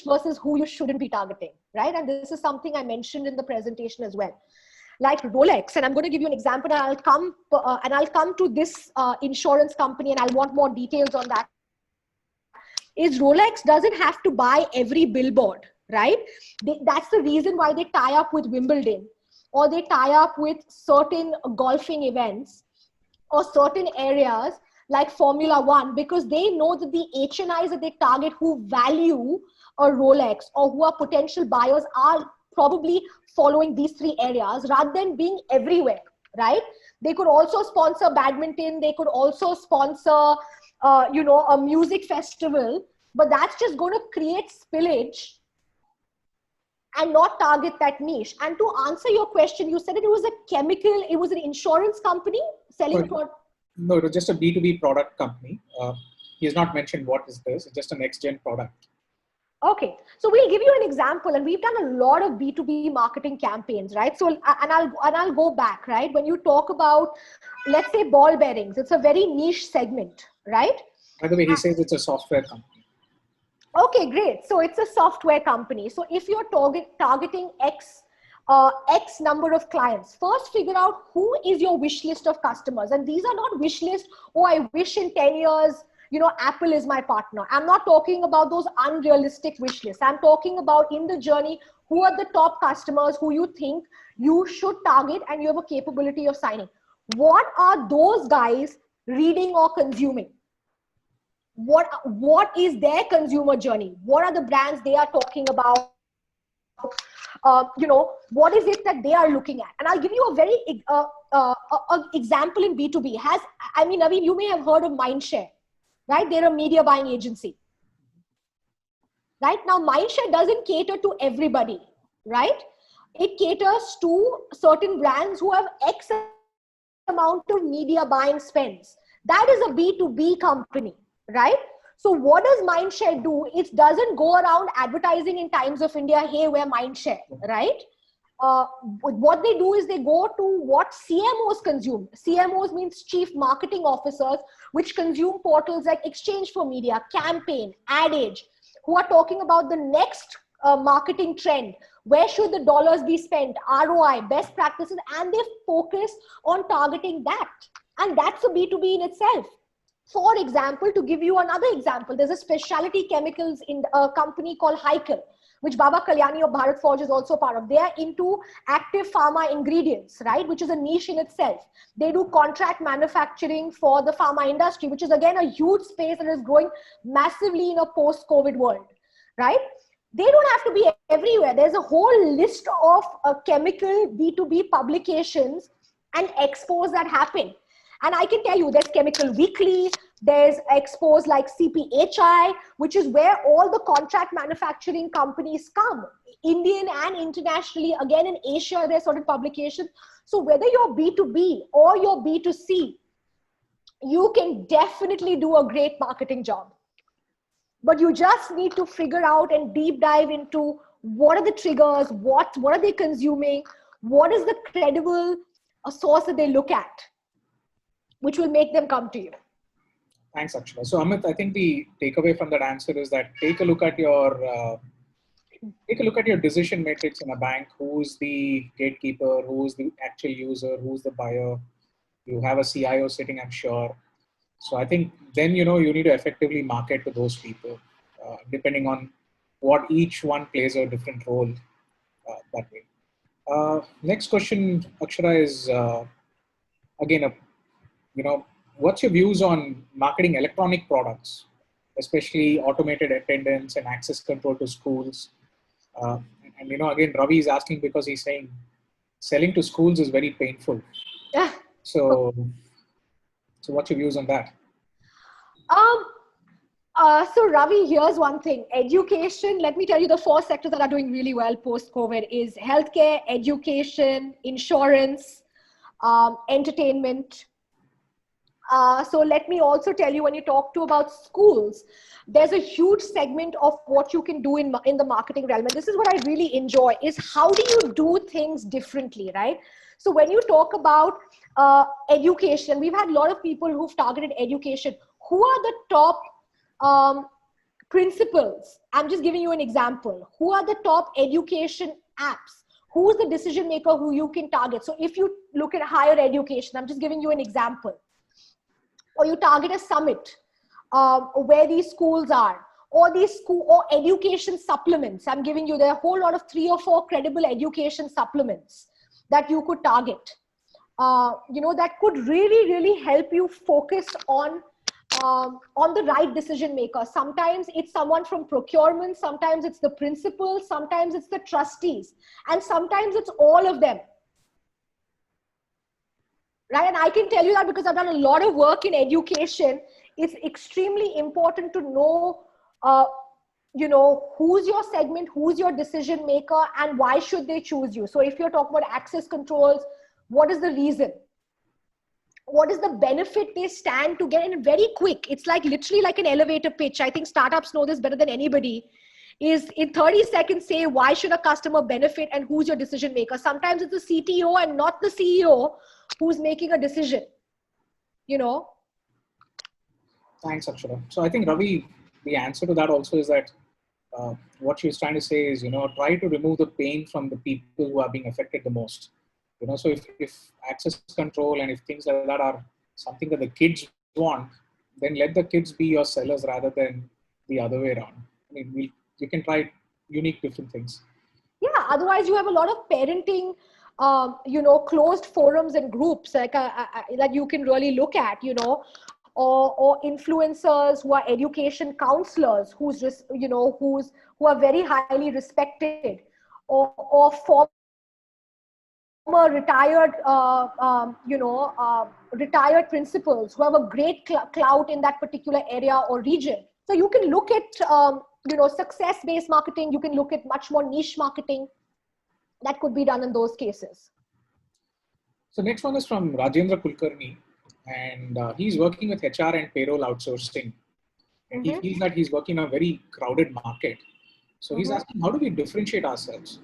versus who you shouldn't be targeting, right? And this is something I mentioned in the presentation as well. Like Rolex, and I'm going to give you an example, and I'll come to this insurance company, and I'll want more details on that. Is Rolex doesn't have to buy every billboard, right? That's the reason why they tie up with Wimbledon, or they tie up with certain golfing events or certain areas like Formula One, because they know that the HNIs that they target who value a Rolex or who are potential buyers are probably following these three areas rather than being everywhere, right? They could also sponsor badminton. They could also sponsor, a music festival, but that's just going to create spillage and not target that niche. And to answer your question, you said it was an insurance company selling product. No, it was just a B2B product company. He has not mentioned what is this. It's just a next-gen product. Okay, so we'll give you an example, and we've done a lot of B2B marketing campaigns, right? So, and I'll go back, right? When you talk about, let's say, ball bearings, it's a very niche segment, right? By the way, he says it's a software company. Okay, great. So it's a software company. So if you're targeting X number of clients, first figure out who is your wish list of customers. And these are not wish lists, oh, I wish in 10 years, Apple is my partner. I'm not talking about those unrealistic wish lists. I'm talking about in the journey, who are the top customers who you think you should target and you have a capability of signing. What are those guys reading or consuming? What is their consumer journey? What are the brands they are talking about? What is it that they are looking at? And I'll give you a very example in B2B. Naveen, you may have heard of Mindshare, right? They're a media buying agency. Right now, Mindshare doesn't cater to everybody, right? It caters to certain brands who have X amount of media buying spends. That is a B2B company, right? So what does Mindshare do? It doesn't go around advertising in Times of India, hey, we're Mindshare, right? What they do is they go to what CMOs consume. CMOs means Chief Marketing Officers, which consume portals like Exchange for Media, Campaign, Ad Age, who are talking about the next marketing trend. Where should the dollars be spent? ROI, best practices, and they focus on targeting that. And that's a B2B in itself. For example, to give you another example, there's a specialty chemicals in a company called Hykel, which Baba Kalyani of Bharat Forge is also part of. They are into active pharma ingredients, right? Which is a niche in itself. They do contract manufacturing for the pharma industry, which is again a huge space that is growing massively in a post-COVID world, right? They don't have to be everywhere. There's a whole list of chemical B2B publications and expos that happen. And I can tell you there's Chemical Weekly, there's expos like CPHI, which is where all the contract manufacturing companies come, Indian and internationally. Again, in Asia, there's certain publications. So whether you're B2B or you're B2C, you can definitely do a great marketing job. But you just need to figure out and deep dive into what are the triggers, what are they consuming, what is the credible source that they look at, which will make them come to you. Thanks, Akshara. So Amit, I think the takeaway from that answer is that take a look at your decision matrix in a bank. Who's the gatekeeper? Who's the actual user? Who's the buyer? You have a CIO sitting, I'm sure. So I think then, you need to effectively market to those people, depending on what each one plays a different role that way. Next question, Akshara, is again, what's your views on marketing electronic products, especially automated attendance and access control to schools? And again, Ravi is asking because he's saying selling to schools is very painful. Yeah. So what's your views on that? So Ravi, here's one thing. Education, let me tell you the 4 sectors that are doing really well post-COVID is healthcare, education, insurance, entertainment. So let me also tell you, when you talk to about schools, there's a huge segment of what you can do in the marketing realm. And this is what I really enjoy, is how do you do things differently, right? So when you talk about education, we've had a lot of people who've targeted education. Who are the top principals? I'm just giving you an example. Who are the top education apps? Who's the decision maker who you can target? So if you look at higher education, I'm just giving you an example. Or you target a summit where these schools are, or these school or education supplements. I'm giving you, there are a whole lot of 3 or 4 credible education supplements that you could target. That could really, really help you focus on the right decision maker. Sometimes it's someone from procurement, sometimes it's the principal, sometimes it's the trustees, and sometimes it's all of them. Right? And I can tell you that because I've done a lot of work in education. It's extremely important to know, who's your segment, who's your decision maker, and why should they choose you. So if you're talking about access controls, what is the reason? What is the benefit they stand to get in very quick? It's like literally like an elevator pitch. I think startups know this better than anybody. Is in 30 seconds say, why should a customer benefit and who's your decision maker? Sometimes it's the CTO and not the CEO who's making a decision, Thanks, Akshara. So I think, Ravi, the answer to that also is that what she's trying to say is, try to remove the pain from the people who are being affected the most. So if access control and if things like that are something that the kids want, then let the kids be your sellers rather than the other way around. I mean, you can try unique different things. Yeah, otherwise you have a lot of parenting, closed forums and groups that you can really look at, or influencers who are education counselors, who are very highly respected, or former retired, retired principals who have a great clout in that particular area or region. So you can look at, success-based marketing. You can look at much more niche marketing that could be done in those cases. So next one is from Rajendra Kulkarni, and he's working with HR and payroll outsourcing. And he feels that he's working in a very crowded market. So he's asking, how do we differentiate ourselves?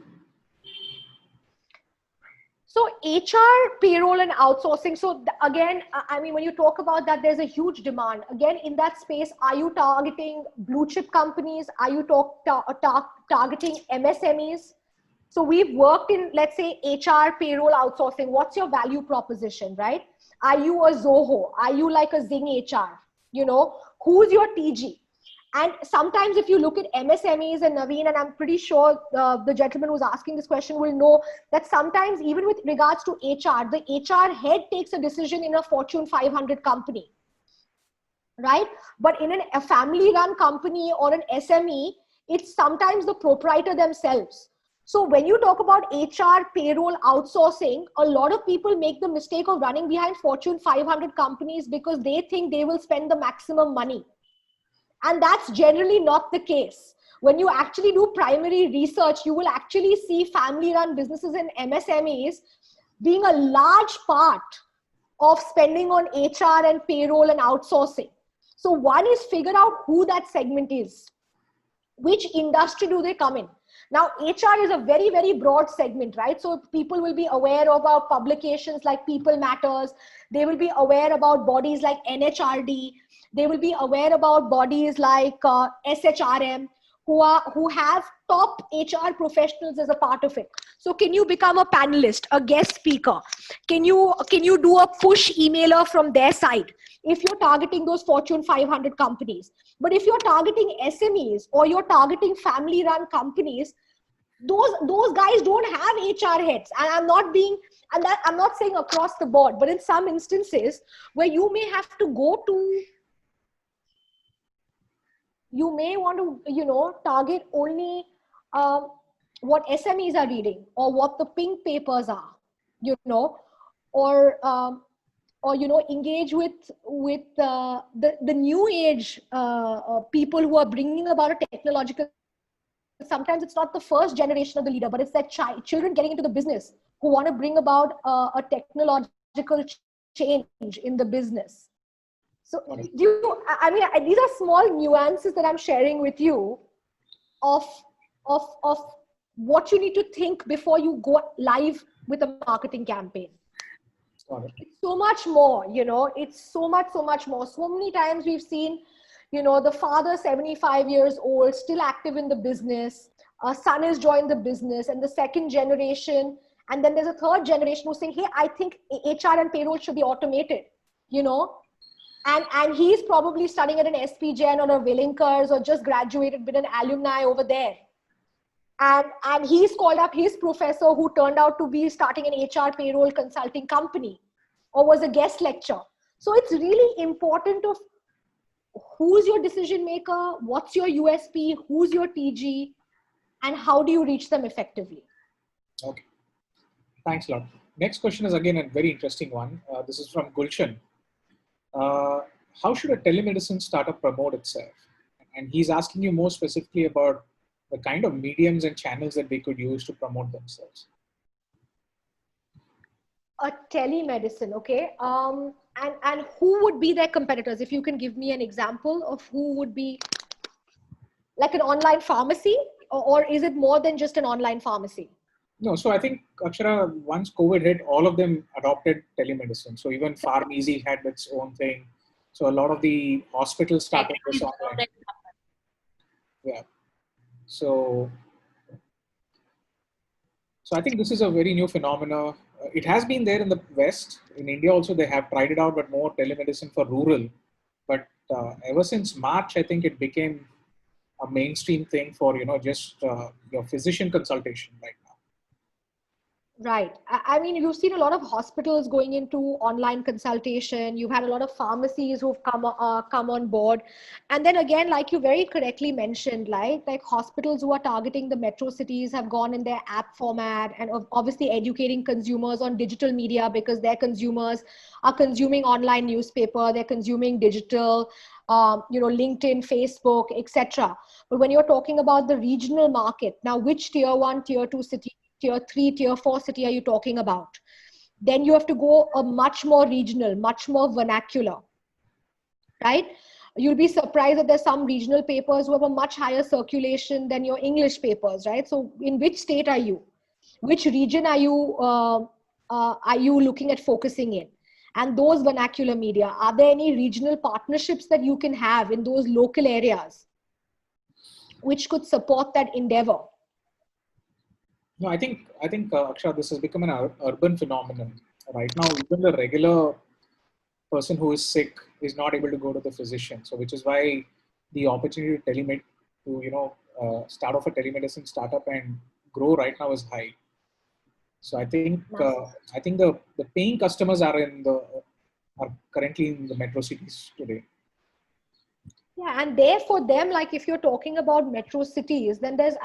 So HR, payroll and outsourcing. So again, I mean, when you talk about that, there's a huge demand. Again, in that space, are you targeting blue chip companies? Are you targeting MSMEs? So we've worked in, let's say, HR, payroll, outsourcing. What's your value proposition, right? Are you a Zoho? Are you like a Zing HR? Who's your TG? And sometimes if you look at MSMEs, and Naveen, and I'm pretty sure the gentleman who's asking this question will know that sometimes even with regards to HR, the HR head takes a decision in a Fortune 500 company, right? But in a family-run company or an SME, it's sometimes the proprietor themselves. So when you talk about HR, payroll, outsourcing, a lot of people make the mistake of running behind Fortune 500 companies because they think they will spend the maximum money. And that's generally not the case. When you actually do primary research, you will actually see family-run businesses and MSMEs being a large part of spending on HR and payroll and outsourcing. So one is figure out who that segment is. Which industry do they come in? Now, HR is a very, very broad segment, right? So people will be aware about publications like People Matters. They will be aware about bodies like NHRD. They will be aware about bodies like SHRM, who have top HR professionals as a part of it. So can you become a panelist, a guest speaker? Can you do a push emailer from their side if you're targeting those Fortune 500 companies? But if you're targeting SMEs or you're targeting family-run companies, those guys don't have HR heads. And I'm not saying across the board, but in some instances where you may have to go to, you may want to, target only what SMEs are reading or what the pink papers are, or engage with the new age people who are bringing about a technological. Sometimes it's not the first generation of the leader, but it's that children getting into the business who want to bring about a technological change in the business. So Got it. these are small nuances that I'm sharing with you of what you need to think before you go live with a marketing campaign. Got it. It's so much more, it's so much more. So many times we've seen, the father 75 years old, still active in the business. A son has joined the business, and the second generation, and then there's a third generation who's saying, hey, I think HR and payroll should be automated, and he's probably studying at an SP Jain or a Willinkers, or just graduated with an alumni over there. And he's called up his professor, who turned out to be starting an HR payroll consulting company, or was a guest lecturer. So it's really important of who's your decision maker, what's your USP, who's your TG, and how do you reach them effectively. Okay. Thanks a lot. Next question is again a very interesting one. This is from Gulshan. How should a telemedicine startup promote itself? And he's asking you more specifically about the kind of mediums and channels that they could use to promote themselves. A telemedicine, okay. And who would be their competitors? If you can give me an example of who would be, like an online pharmacy, or is it more than just an online pharmacy? No, so I think, Akshara, once COVID hit, all of them adopted telemedicine. So even PharmEasy had its own thing. So a lot of the hospitals started this online. Yeah. So I think this is a very new phenomenon. It has been there in the West. In India also, they have tried it out, but more telemedicine for rural. But ever since March, I think it became a mainstream thing for, just your physician consultation right now. Right. I mean, you've seen a lot of hospitals going into online consultation. You've had a lot of pharmacies who've come on board. And then again, like you very correctly mentioned, like hospitals who are targeting the metro cities have gone in their app format, and obviously educating consumers on digital media, because their consumers are consuming online newspaper, they're consuming digital, LinkedIn, Facebook, etc. But when you're talking about the regional market, now which tier 1, tier 2 city, tier 3, tier 4 city are you talking about? Then you have to go a much more regional, much more vernacular, right? You'll be surprised that there's some regional papers who have a much higher circulation than your English papers, right? So in which state are you? Which region are you looking at focusing in? And those vernacular media, are there any regional partnerships that you can have in those local areas which could support that endeavor? No, I think Akshay, this has become an urban phenomenon. Right now, even the regular person who is sick is not able to go to the physician. So, which is why the opportunity to start off a telemedicine startup and grow right now is high. So, I think the paying customers are currently in the metro cities today. Yeah, and there for them, like if you're talking about metro cities, then there's,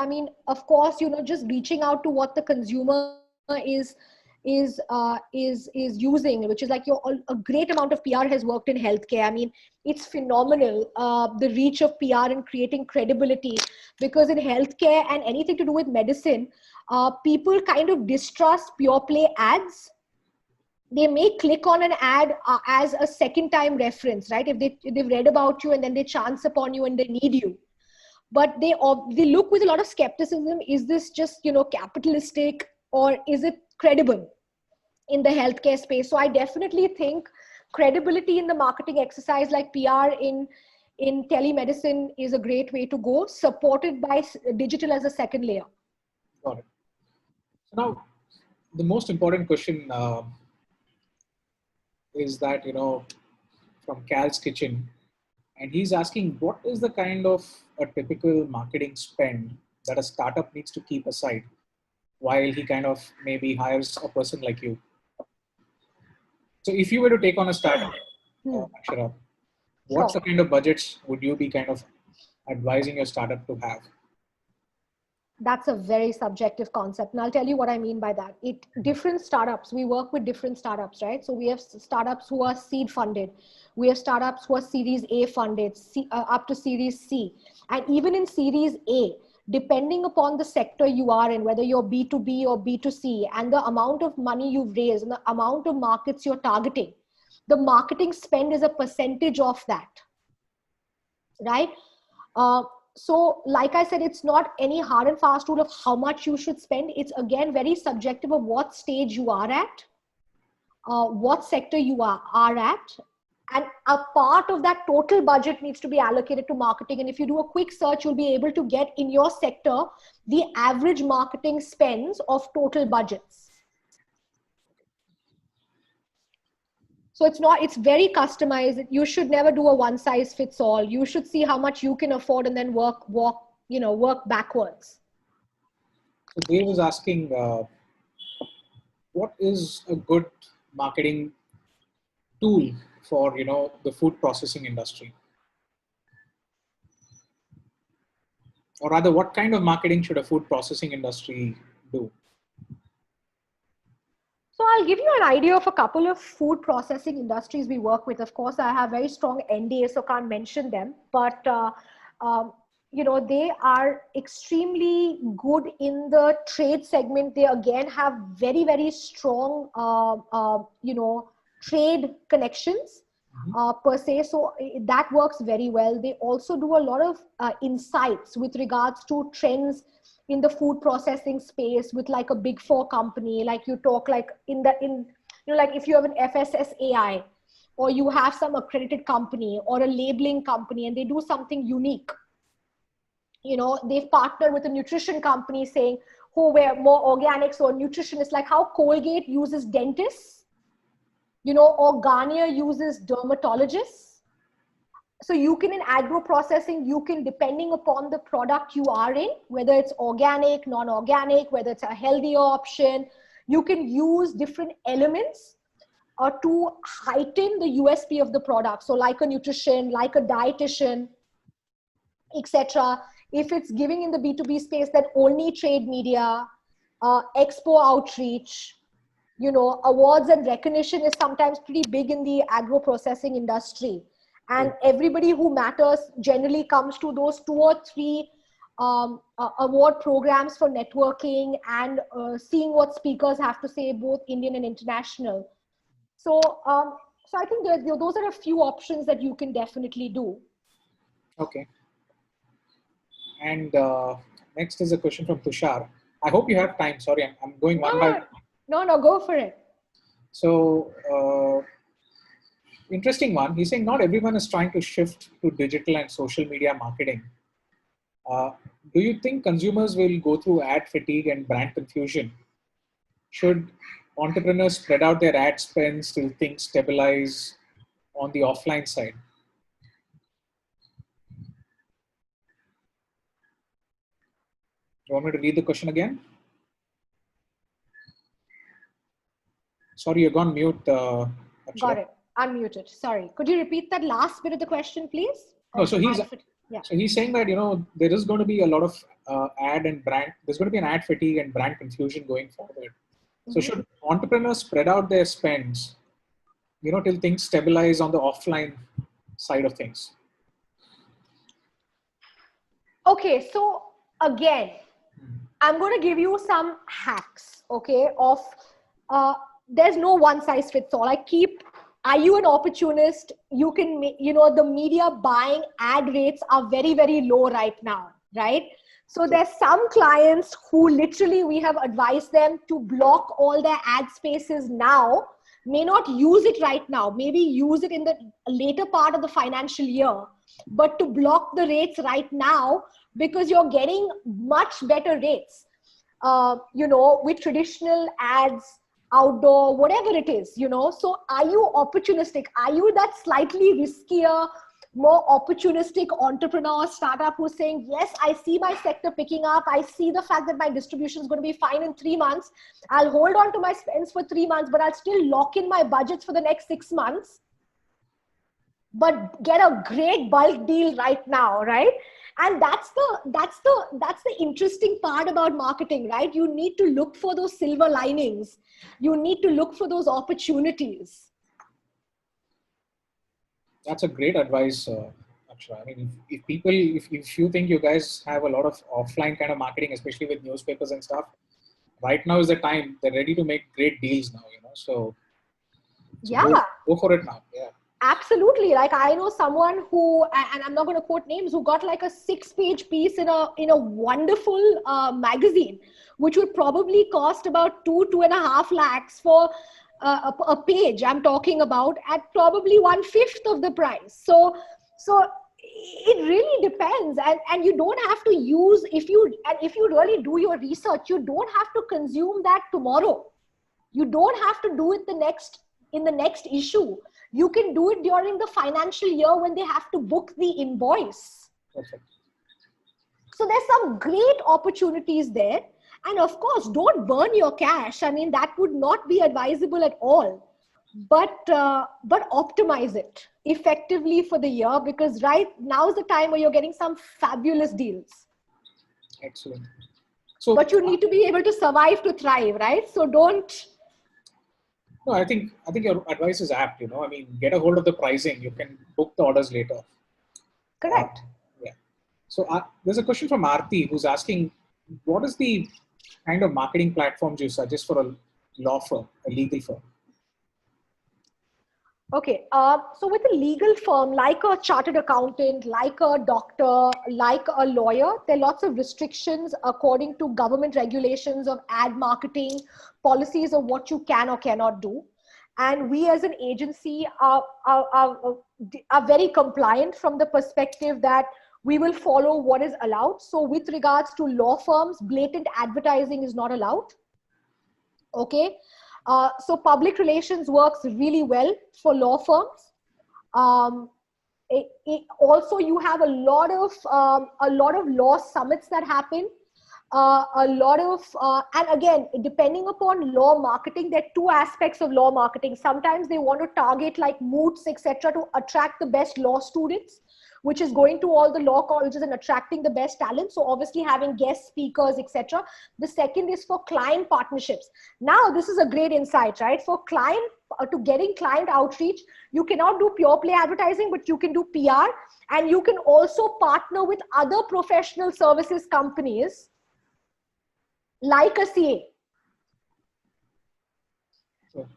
of course, just reaching out to what the consumer is using, which is like a great amount of PR has worked in healthcare. It's phenomenal, the reach of PR in creating credibility, because in healthcare and anything to do with medicine, people kind of distrust pure play ads. They may click on an ad as a second time reference, right? If they've read about you and then they chance upon you and they need you. But they look with a lot of skepticism. Is this just, capitalistic, or is it credible in the healthcare space? So I definitely think credibility in the marketing exercise, like PR in telemedicine, is a great way to go, supported by digital as a second layer. Got it. So now, the most important question is that, from Cal's Kitchen, and he's asking, what is the kind of a typical marketing spend that a startup needs to keep aside while he kind of maybe hires a person like you? So if you were to take on a startup, Akshara, what's the kind of budgets would you be kind of advising your startup to have? That's a very subjective concept. And I'll tell you what I mean by that. Different startups, we work with different startups, right? So we have startups who are seed funded. We have startups who are Series A funded, up to Series C. And even in Series A, depending upon the sector you are in, whether you're B2B or B2C, and the amount of money you've raised and the amount of markets you're targeting, the marketing spend is a percentage of that, right? So like I said, it's not any hard and fast rule of how much you should spend. It's again very subjective of what stage you are at, what sector you are at, and a part of that total budget needs to be allocated to marketing. And if you do a quick search, you'll be able to get in your sector the average marketing spends of total budgets. So it's very customized. You should never do a one size fits all. You should see how much you can afford and then work backwards. So Dave is asking, what is a good marketing tool for the food processing industry? Or rather, what kind of marketing should a food processing industry do? So I'll give you an idea of a couple of food processing industries we work with. Of course, I have very strong NDA, so can't mention them. But they are extremely good in the trade segment. They again have very, very strong, trade connections per se. So that works very well. They also do a lot of insights with regards to trends in the food processing space with like a big four company. Like you talk like like if you have an FSSAI or you have some accredited company or a labeling company and they do something unique. They've partnered with a nutrition company saying, we're more organics or nutritionists, like how Colgate uses dentists, or Garnier uses dermatologists. So you can, in agro processing, you can, depending upon the product you are in, whether it's organic, non-organic, whether it's a healthier option, you can use different elements to heighten the USP of the product. So like a nutrition, like a dietitian, etc. If it's giving in the B2B space, then only trade media, expo outreach, awards and recognition is sometimes pretty big in the agro processing industry. And everybody who matters generally comes to those 2 or 3 award programs for networking and seeing what speakers have to say, both Indian and international. So I think those are a few options that you can definitely do. Okay. And next is a question from Tushar. I hope you have time. Sorry, I'm going one by. No, go for it. So, interesting one. He's saying not everyone is trying to shift to digital and social media marketing. Do you think consumers will go through ad fatigue and brand confusion? Should entrepreneurs spread out their ad spends till things stabilize on the offline side? You want me to read the question again? Sorry, you're gone mute. Got it. Unmuted. Sorry. Could you repeat that last bit of the question, please? No, so he's saying that there is going to be a lot of there's going to be an ad fatigue and brand confusion going forward. So should entrepreneurs spread out their spends, till things stabilize on the offline side of things? Okay, so again, I'm going to give you some hacks, okay, of there's no one size fits all. Are you an opportunist? You can, the media buying ad rates are very, very low right now, right? So there's some clients who literally we have advised them to block all their ad spaces now, may not use it right now, maybe use it in the later part of the financial year, but to block the rates right now because you're getting much better rates, with traditional ads, outdoor, whatever it is, So are you opportunistic? Are you that slightly riskier, more opportunistic entrepreneur startup who's saying, yes, I see my sector picking up. I see the fact that my distribution is going to be fine in 3 months. I'll hold on to my spends for 3 months, but I'll still lock in my budgets for the next 6 months, but get a great bulk deal right now, right? And that's the interesting part about marketing, right? You need to look for those silver linings. You need to look for those opportunities. That's a great advice, Actually, I mean, if you think you guys have a lot of offline kind of marketing, especially with newspapers and stuff, right now is the time. They're ready to make great deals now, So Yeah. go for it now. Yeah. Absolutely. Like I know someone who, and I'm not going to quote names, who got like a 6-page piece in a wonderful magazine, which would probably cost about 2.5 lakhs for a page. I'm talking about at probably 1/5 of the price. So it really depends, and you don't have to use if you really do your research, you don't have to consume that tomorrow. You don't have to do it in the next issue. You can do it during the financial year when they have to book the invoice. Perfect. So there's some great opportunities there. And of course, don't burn your cash. I mean, that would not be advisable at all. But optimize it effectively for the year, because right now is the time where you're getting some fabulous deals. Excellent. So, but you need to be able to survive to thrive, right? So don't. No, I think your advice is apt. I mean, get a hold of the pricing. You can book the orders later. Correct. Yeah. So there's a question from Aarti who's asking, what is the kind of marketing platforms you suggest for a law firm, a legal firm? Okay. So with a legal firm, like a chartered accountant, like a doctor, like a lawyer, there are lots of restrictions according to government regulations of ad marketing, policies of what you can or cannot do. And we as an agency are very compliant from the perspective that we will follow what is allowed. So with regards to law firms, blatant advertising is not allowed. Okay. So public relations works really well for law firms. Also, you have a lot of law summits that happen. And again, depending upon law marketing, there are two aspects of law marketing. Sometimes they want to target like moots, etc., to attract the best law students, which is going to all the law colleges and attracting the best talent. So obviously having guest speakers, etc. The second is for client partnerships. Now, this is a great insight, right? For getting client outreach, you cannot do pure play advertising, but you can do PR, and you can also partner with other professional services companies like a CA. Sure.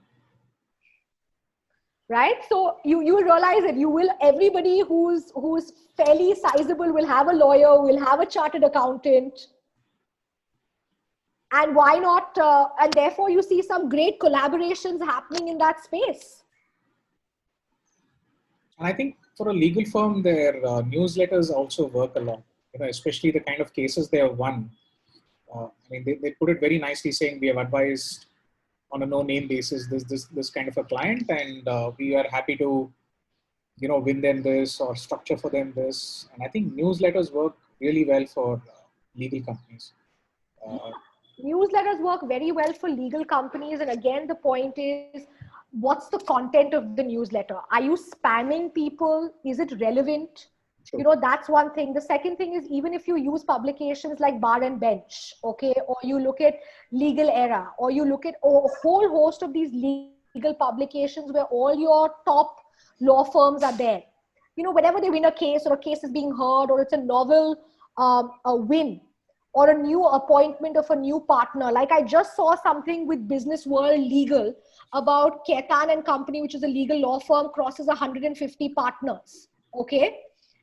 Right? So you will realize that everybody who's fairly sizable will have a lawyer, will have a chartered accountant. And why not? And therefore you see some great collaborations happening in that space. And I think for a legal firm, their newsletters also work a lot, especially the kind of cases they have won. I mean, they put it very nicely, saying we have advised on a no-name basis this kind of a client, and we are happy to, win them this or structure for them this. And I think newsletters work really well for legal companies. Newsletters work very well for legal companies, and again, the point is, what's the content of the newsletter? Are you spamming people? Is it relevant? Sure. That's one thing. The second thing is, even if you use publications like Bar and Bench, okay, or you look at Legal Era, or you look at a whole host of these legal publications where all your top law firms are there. Whenever they win a case, or a case is being heard, or it's a novel a win, or a new appointment of a new partner. Like I just saw something with Business World Legal about Ketan and Company, which is a legal law firm, crosses 150 partners, okay?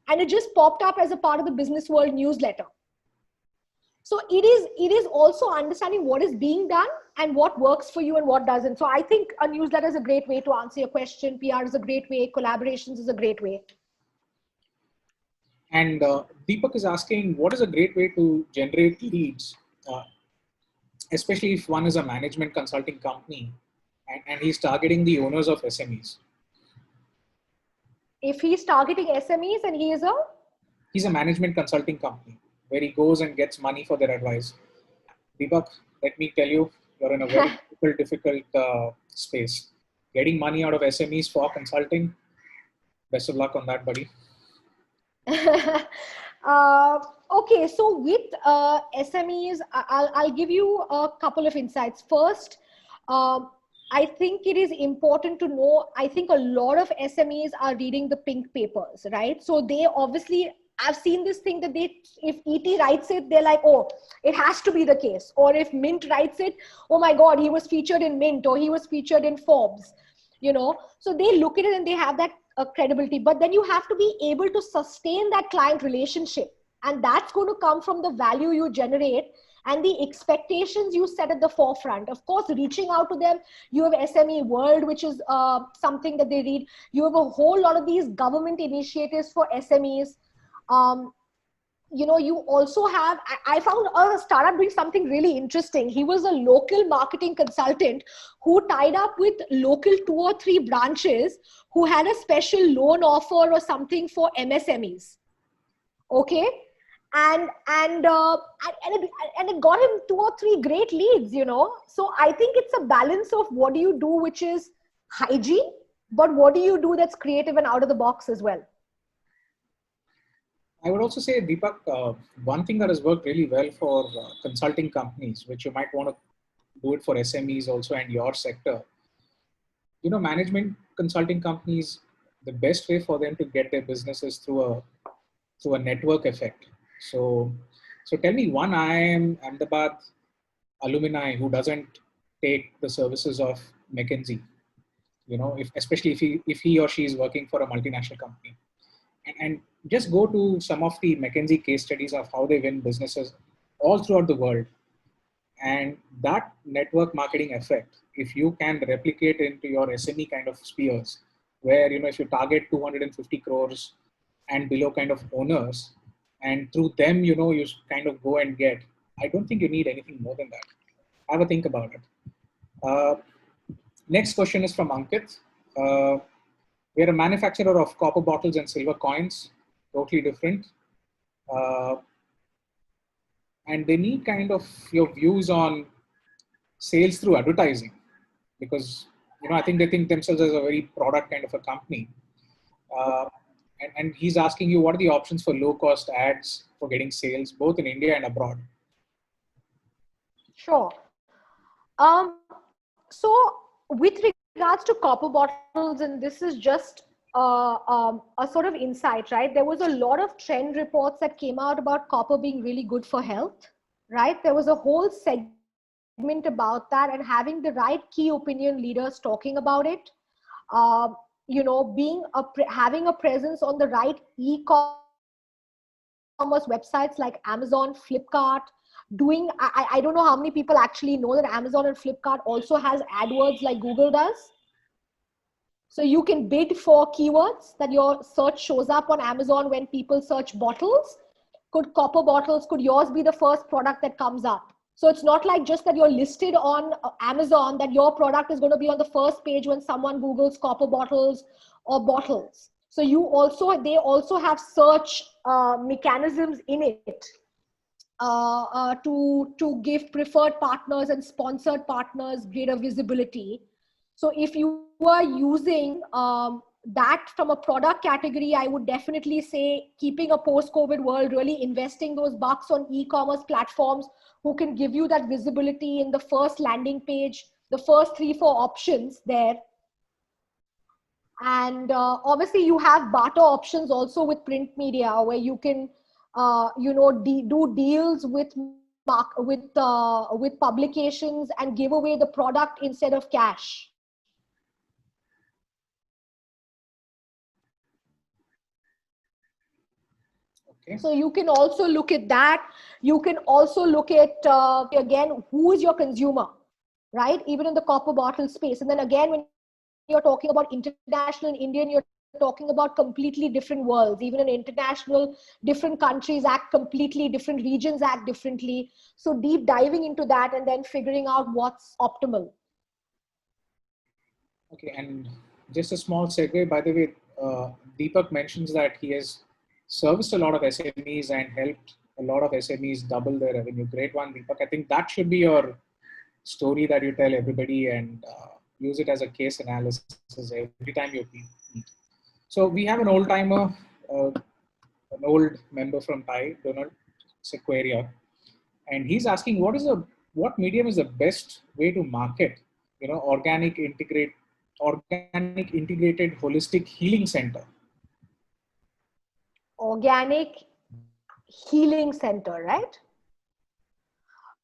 And it just popped up as a part of the Business World newsletter. So it is also understanding what is being done and what works for you and what doesn't. So I think a newsletter is a great way to answer your question. PR is a great way. Collaborations is a great way. And Deepak is asking, what is a great way to generate leads, especially if one is a management consulting company and he's targeting the owners of SMEs? If he's targeting SMEs and he's a management consulting company where he goes and gets money for their advice. Deepak, let me tell you, you're in a very difficult space. Getting money out of SMEs for consulting, best of luck on that, buddy. Okay, so with SMEs, I'll give you a couple of insights. First, I think it is important to know, I think a lot of SMEs are reading the pink papers, right? So they obviously, I've seen this thing that if ET writes it, they're like, oh, it has to be the case. Or if Mint writes it, oh my God, he was featured in Mint or he was featured in Forbes, So they look at it and they have that credibility. But then you have to be able to sustain that client relationship. And that's going to come from the value you generate and the expectations you set at the forefront. Of course, reaching out to them, you have SME World, which is something that they read. You have a whole lot of these government initiatives for SMEs. You also have, I found a startup doing something really interesting. He was a local marketing consultant who tied up with local 2 or 3 branches who had a special loan offer or something for MSMEs. Okay. And it got him 2 or 3 great leads, So I think it's a balance of what do you do, which is hygiene, but what do you do that's creative and out of the box as well. I would also say, Deepak, one thing that has worked really well for consulting companies, which you might want to do it for SMEs also and your sector, management consulting companies, the best way for them to get their businesses through a network effect. So tell me one IIM Ahmedabad alumni who doesn't take the services of McKinsey, especially if he or she is working for a multinational company. And just go to some of the McKinsey case studies of how they win businesses all throughout the world. And that network marketing effect, if you can replicate into your SME kind of spheres, where, if you target 250 crores and below kind of owners, and through them, you kind of go and get, I don't think you need anything more than that. Have a think about it. Next question is from Ankit. We're a manufacturer of copper bottles and silver coins, totally different. And they need kind of your views on sales through advertising, because, I think they think themselves as a very product kind of a company. And he's asking you, what are the options for low cost ads for getting sales, both in India and abroad? Sure. So with regards to copper bottles, and this is just a sort of insight, right? There was a lot of trend reports that came out about copper being really good for health, right? There was a whole segment about that, and having the right key opinion leaders talking about it, having a presence on the right e-commerce websites like Amazon, Flipkart, I don't know how many people actually know that Amazon and Flipkart also has AdWords like Google does. So you can bid for keywords that your search shows up on Amazon when people search bottles. Could copper bottles, could yours be the first product that comes up? So it's not like just that you're listed on Amazon, that your product is going to be on the first page when someone Googles copper bottles or bottles. So they also have search mechanisms in it to give preferred partners and sponsored partners greater visibility. So if you are using that from a product category, I would definitely say, keeping a post-COVID world, really investing those bucks on e-commerce platforms who can give you that visibility in the first landing page, the first 3-4 options there. And obviously you have barter options also with print media, where you can do deals with publications and give away the product instead of cash. Okay. So you can also look at that. You can also look at, again, who is your consumer, right? Even in the copper bottle space. And then again, when you're talking about international and Indian, you're talking about completely different worlds. Even in international, different countries act completely, different regions act differently. So deep diving into that and then figuring out what's optimal. Okay, and just a small segue, by the way, Deepak mentions that he has serviced a lot of SMEs and helped a lot of SMEs double their revenue. Great one, Deepak. I think that should be your story that you tell everybody, and use it as a case analysis every time you meet. So we have an old timer, an old member from TIE, Donald Sequeria, and he's asking, what medium is the best way to market organic integrated holistic healing center. Organic healing center, right?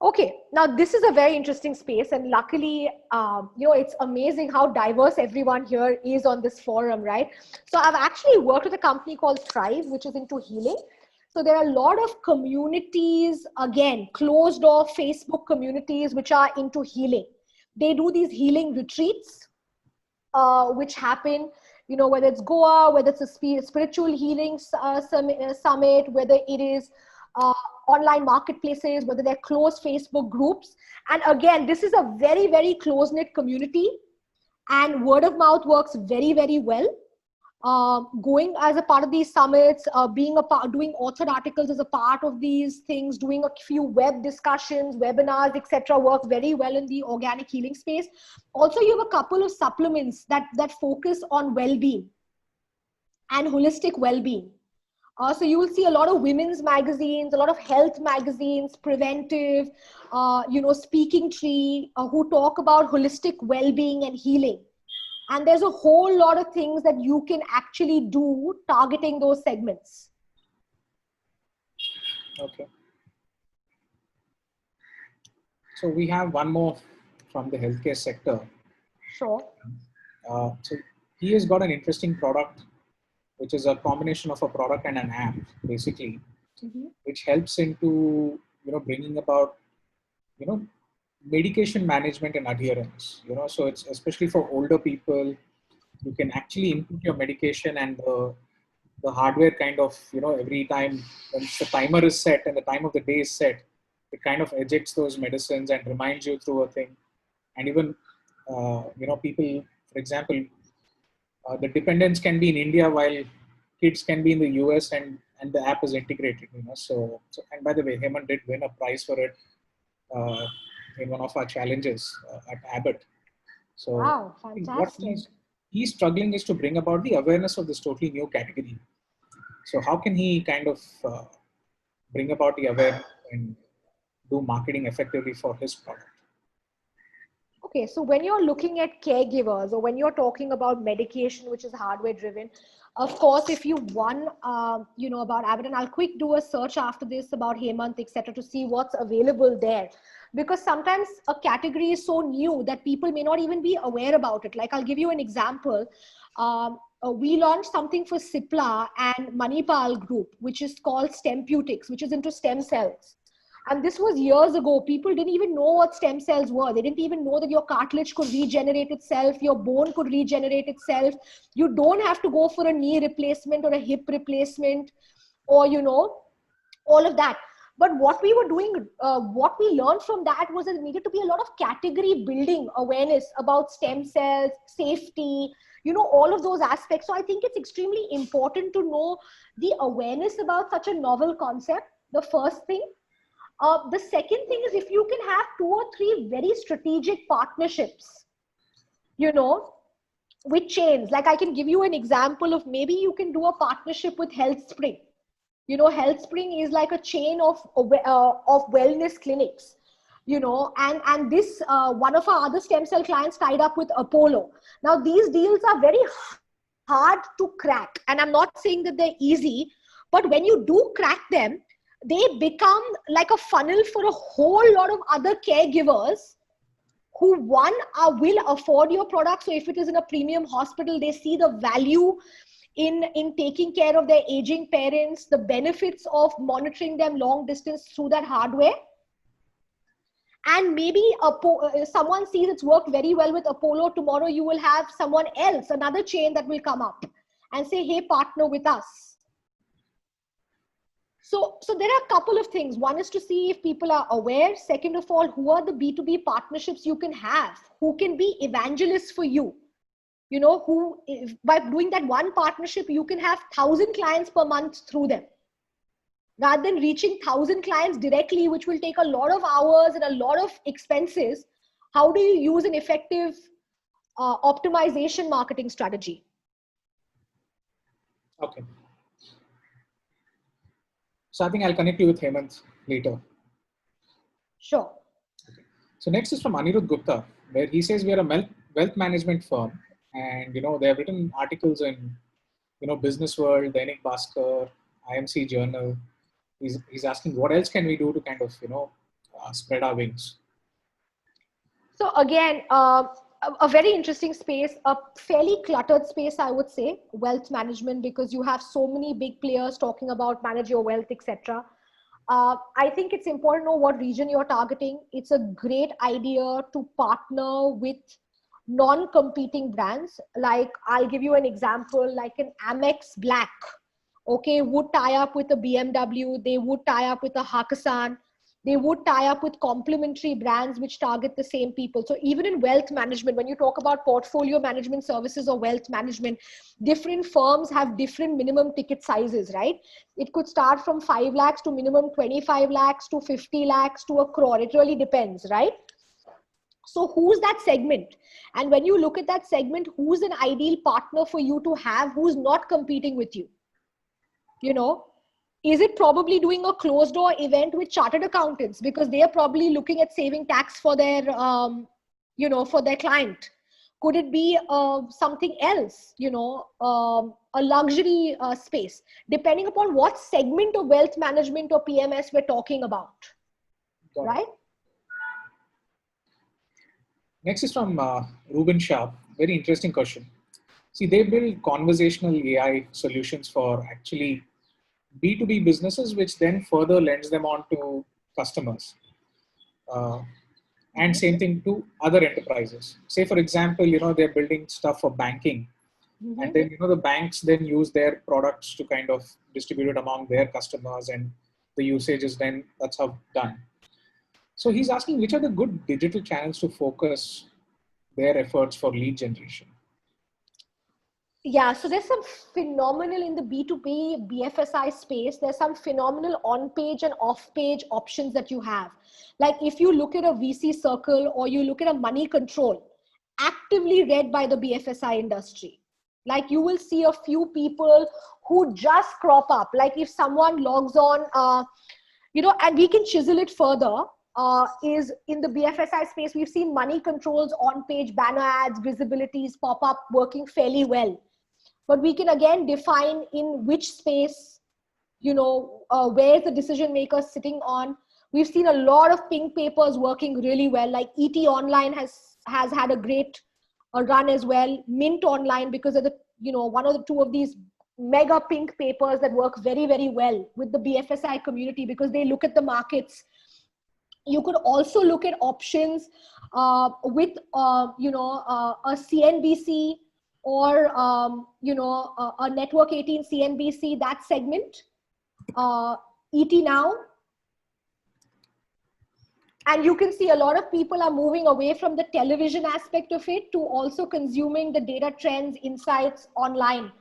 Okay, now this is a very interesting space, and luckily, it's amazing how diverse everyone here is on this forum, right? So I've actually worked with a company called Thrive, which is into healing. So there are a lot of communities, again, closed off Facebook communities, which are into healing. They do these healing retreats, which happen, whether it's Goa, whether it's a spiritual healing summit, whether it is online marketplaces, whether they're closed Facebook groups. And again, this is a very, very close-knit community, and word of mouth works very, very well. Going as a part of these summits, doing authored articles as a part of these things, doing a few web discussions, webinars, etc., work very well in the organic healing space. Also, you have a couple of supplements that focus on well-being and holistic well-being. So you will see a lot of women's magazines, a lot of health magazines, preventive, Speaking Tree, who talk about holistic well-being and healing. And there's a whole lot of things that you can actually do targeting those segments. Okay. So we have one more from the healthcare sector. Sure. So he has got an interesting product, which is a combination of a product and an app, basically, which helps into, bringing about, medication management and adherence, so it's especially for older people. You can actually input your medication, and the hardware kind of, every time when the timer is set and the time of the day is set, it kind of ejects those medicines and reminds you through a thing. And even, people, for example, the dependents can be in India while kids can be in the US, and the app is integrated, so and by the way, Hemant did win a prize for it in one of our challenges at Abbott. So wow, fantastic. What he's struggling is to bring about the awareness of this totally new category. So how can he kind of bring about the awareness and do marketing effectively for his product? Okay, so when you're looking at caregivers, or when you're talking about medication, which is hardware driven, of course, if you about Abbott, and I'll quick do a search after this about Hemant, etc., to see what's available there. Because sometimes a category is so new that people may not even be aware about it. Like, I'll give you an example. We launched something for Cipla and Manipal Group, which is called Stemputics, which is into stem cells. And this was years ago. People didn't even know what stem cells were. They didn't even know that your cartilage could regenerate itself, your bone could regenerate itself. You don't have to go for a knee replacement or a hip replacement, or, all of that. But what we were doing, what we learned from that was that there needed to be a lot of category building awareness about stem cells, safety, all of those aspects. So I think it's extremely important to know the awareness about such a novel concept, the first thing. The second thing is, if you can have 2 or 3 very strategic partnerships, with chains. Like, I can give you an example of, maybe you can do a partnership with HealthSpring. HealthSpring is like a chain of wellness clinics, and this, one of our other stem cell clients tied up with Apollo. Now, these deals are very hard to crack, and I'm not saying that they're easy, but when you do crack them, they become like a funnel for a whole lot of other caregivers who, one, will afford your product. So if it is in a premium hospital, they see the value in taking care of their aging parents, the benefits of monitoring them long distance through that hardware. And maybe someone sees it's worked very well with Apollo. Tomorrow you will have someone else, another chain that will come up and say, hey, partner with us. So there are a couple of things. One is to see if people are aware. Second of all, who are the B2B partnerships you can have? Who can be evangelists for you? By doing that one partnership, you can have 1,000 clients per month through them. Rather than reaching 1,000 clients directly, which will take a lot of hours and a lot of expenses, how do you use an effective optimization marketing strategy? Okay. So I think I'll connect you with Hemant later. Sure. Okay. So next is from Anirudh Gupta. where he says we are a wealth management firm, and they have written articles in Business World, Dainik Bhaskar, IMC Journal. He's asking what else can we do to kind of spread our wings. So again, a very interesting space, a fairly cluttered space, I would say, wealth management, because you have so many big players talking about manage your wealth, etc. I think it's important to know what region you're targeting. It's a great idea to partner with non-competing brands. Like, I'll give you an example, like an Amex Black, okay, would tie up with a BMW, they would tie up with a Hakkasan, they would tie up with complementary brands which target the same people. So even in wealth management, when you talk about portfolio management services or wealth management, different firms have different minimum ticket sizes, right? It could start from 5 lakhs to minimum 25 lakhs to 50 lakhs to a crore. It really depends, right? So who's that segment? And when you look at that segment, who's an ideal partner for you to have who's not competing with you? Is it probably doing a closed door event with chartered accountants because they are probably looking at saving tax for their, for their client? Could it be something else, a luxury space, depending upon what segment of wealth management or PMS we're talking about, right? Next is from Ruben Shah. Very interesting question. See, they build conversational AI solutions for actually B2B businesses, which then further lends them on to customers. And same thing to other enterprises. Say, for example, they're building stuff for banking. Mm-hmm. And then, the banks then use their products to kind of distribute it among their customers, and the usage is then, that's how done. So he's asking, which are the good digital channels to focus their efforts for lead generation? Yeah, so there's some phenomenal in the B2B BFSI space. There's some phenomenal on-page and off-page options that you have. Like if you look at a VC circle or you look at a money control, actively read by the BFSI industry. Like you will see a few people who just crop up. Like if someone logs on, and we can chisel it further, is in the BFSI space, we've seen money controls, on-page banner ads, visibilities pop up working fairly well. But we can again define in which space, where the decision maker sitting on. We've seen a lot of pink papers working really well. Like ET Online has had a great run as well. Mint Online, because of the, one of the two of these mega pink papers that work very, very well with the BFSI community because they look at the markets. You could also look at options with, a CNBC or, a Network 18 CNBC, that segment, ET Now. And you can see a lot of people are moving away from the television aspect of it to also consuming the data trends, insights online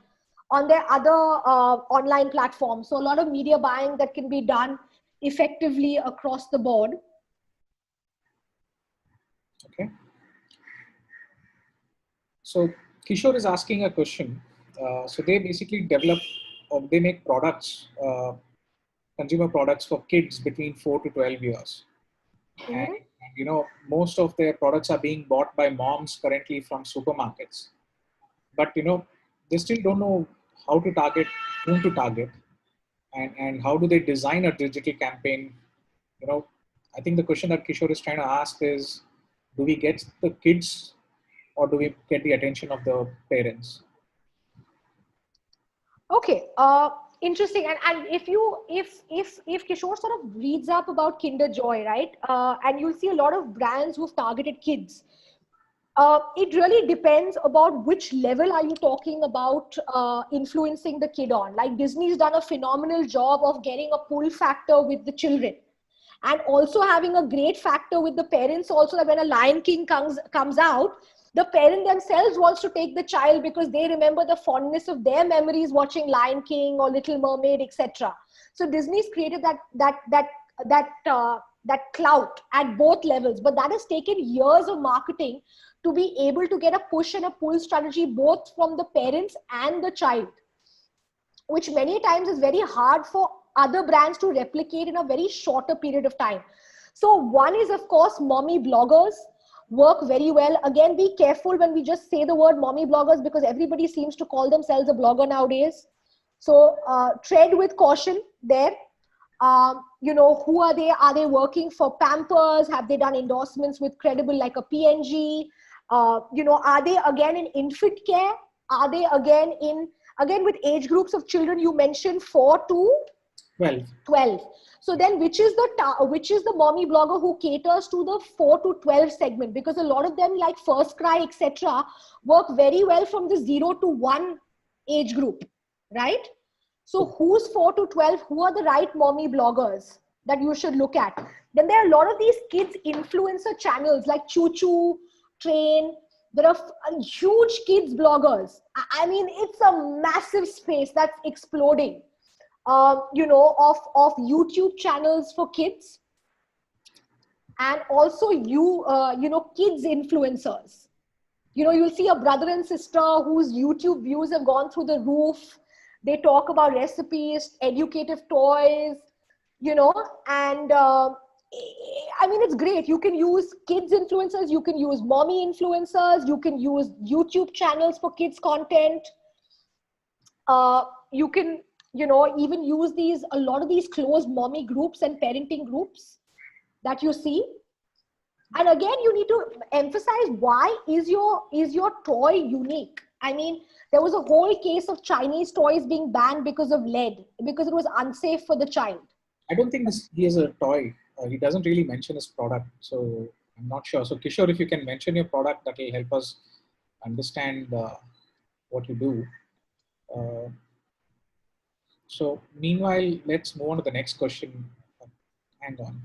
on their other online platforms. So a lot of media buying that can be done effectively across the board. Okay. So Kishore is asking a question. So they basically develop or they make products, consumer products for kids between 4 to 12 years. Mm-hmm. And most of their products are being bought by moms currently from supermarkets. But, they still don't know how to target, whom to target, and how do they design a digital campaign. I think the question that Kishore is trying to ask is, do we get the kids or do we get the attention of the parents? Okay, interesting. And if Kishore sort of reads up about Kinder Joy, right? And you'll see a lot of brands who've targeted kids. It really depends about which level are you talking about influencing the kid on. Like Disney's done a phenomenal job of getting a pull factor with the children. And also having a great factor with the parents also, that when a Lion King comes out, the parent themselves wants to take the child because they remember the fondness of their memories watching Lion King or Little Mermaid, etc. So Disney's created that clout at both levels, but that has taken years of marketing to be able to get a push and a pull strategy both from the parents and the child, which many times is very hard for other brands to replicate in a very shorter period of time. So one is, of course, mommy bloggers. work very well. Again, be careful when we just say the word mommy bloggers, because everybody seems to call themselves a blogger nowadays. So tread with caution there. Who are they? Are they working for Pampers? Have they done endorsements with credible like a P&G? Are they again in infant care? Are they again with age groups of children you mentioned 4 to 12? So then which is the mommy blogger who caters to the 4 to 12 segment? Because a lot of them like First Cry, etc., work very well from the 0 to 1 age group, right? So who's 4 to 12? Who are the right mommy bloggers that you should look at? Then there are a lot of these kids influencer channels like Choo Choo Train. There are huge kids bloggers. I mean, it's a massive space that's exploding. Of YouTube channels for kids, and also kids influencers. You'll see a brother and sister whose YouTube views have gone through the roof. They talk about recipes, educative toys, and I mean, it's great. You can use kids influencers, you can use mommy influencers, you can use YouTube channels for kids content. You can even use a lot of these closed mommy groups and parenting groups that you see. And again, you need to emphasize, why is your toy unique? I mean, there was a whole case of Chinese toys being banned because of lead, because it was unsafe for the child. I don't think he has a toy. He doesn't really mention his product, so I'm not sure. So Kishore, if you can mention your product, that will help us understand what you do. So meanwhile, let's move on to the next question. Hang on.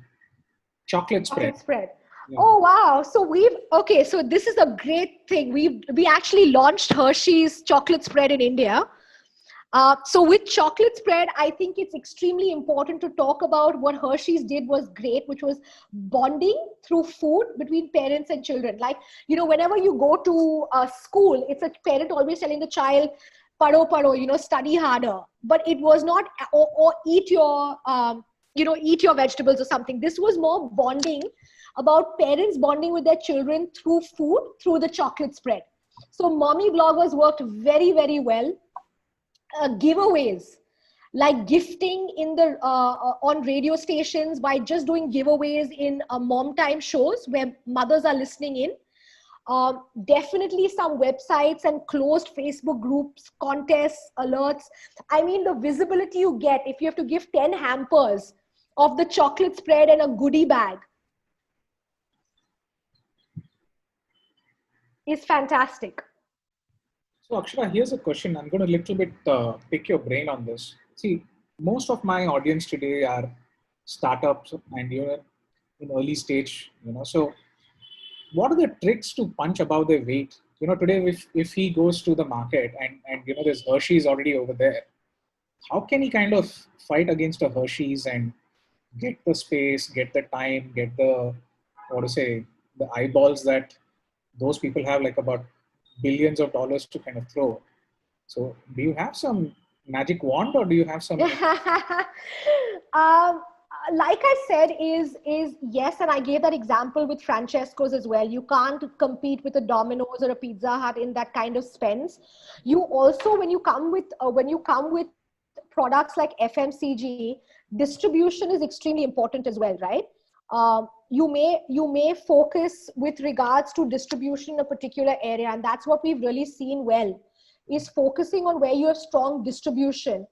Chocolate spread. Chocolate spread. Yeah. Oh, wow. So this is a great thing. We actually launched Hershey's chocolate spread in India. So with chocolate spread, I think it's extremely important to talk about what Hershey's did was great, which was bonding through food between parents and children. Like, whenever you go to a school, it's a parent always telling the child, pado, study harder. But it was not, or eat your, eat your vegetables or something. This was more bonding, about parents bonding with their children through food, through the chocolate spread. So mommy bloggers worked very, very well. Giveaways, like gifting in the on radio stations by just doing giveaways in mom time shows where mothers are listening in. Definitely some websites and closed Facebook groups, contests, alerts. I mean, the visibility you get if you have to give 10 hampers of the chocolate spread and a goodie bag is fantastic. So Akshara, here's a question. I'm going to a little bit pick your brain on this. See, most of my audience today are startups and in early stage, so what are the tricks to punch above their weight? Today, if he goes to the market and there's Hershey's already over there, how can he kind of fight against a Hershey's and get the space, get the time, get the, the eyeballs that those people have, like about billions of dollars to kind of throw? So do you have some magic wand, or do you have some? Like I said, is yes, and I gave that example with Francesco's as well. You can't compete with a Domino's or a Pizza Hut in that kind of spends. You also, when you come with products like FMCG, distribution is extremely important as well, right? You may focus with regards to distribution in a particular area, and that's what we've really seen well, is focusing on where you have strong distribution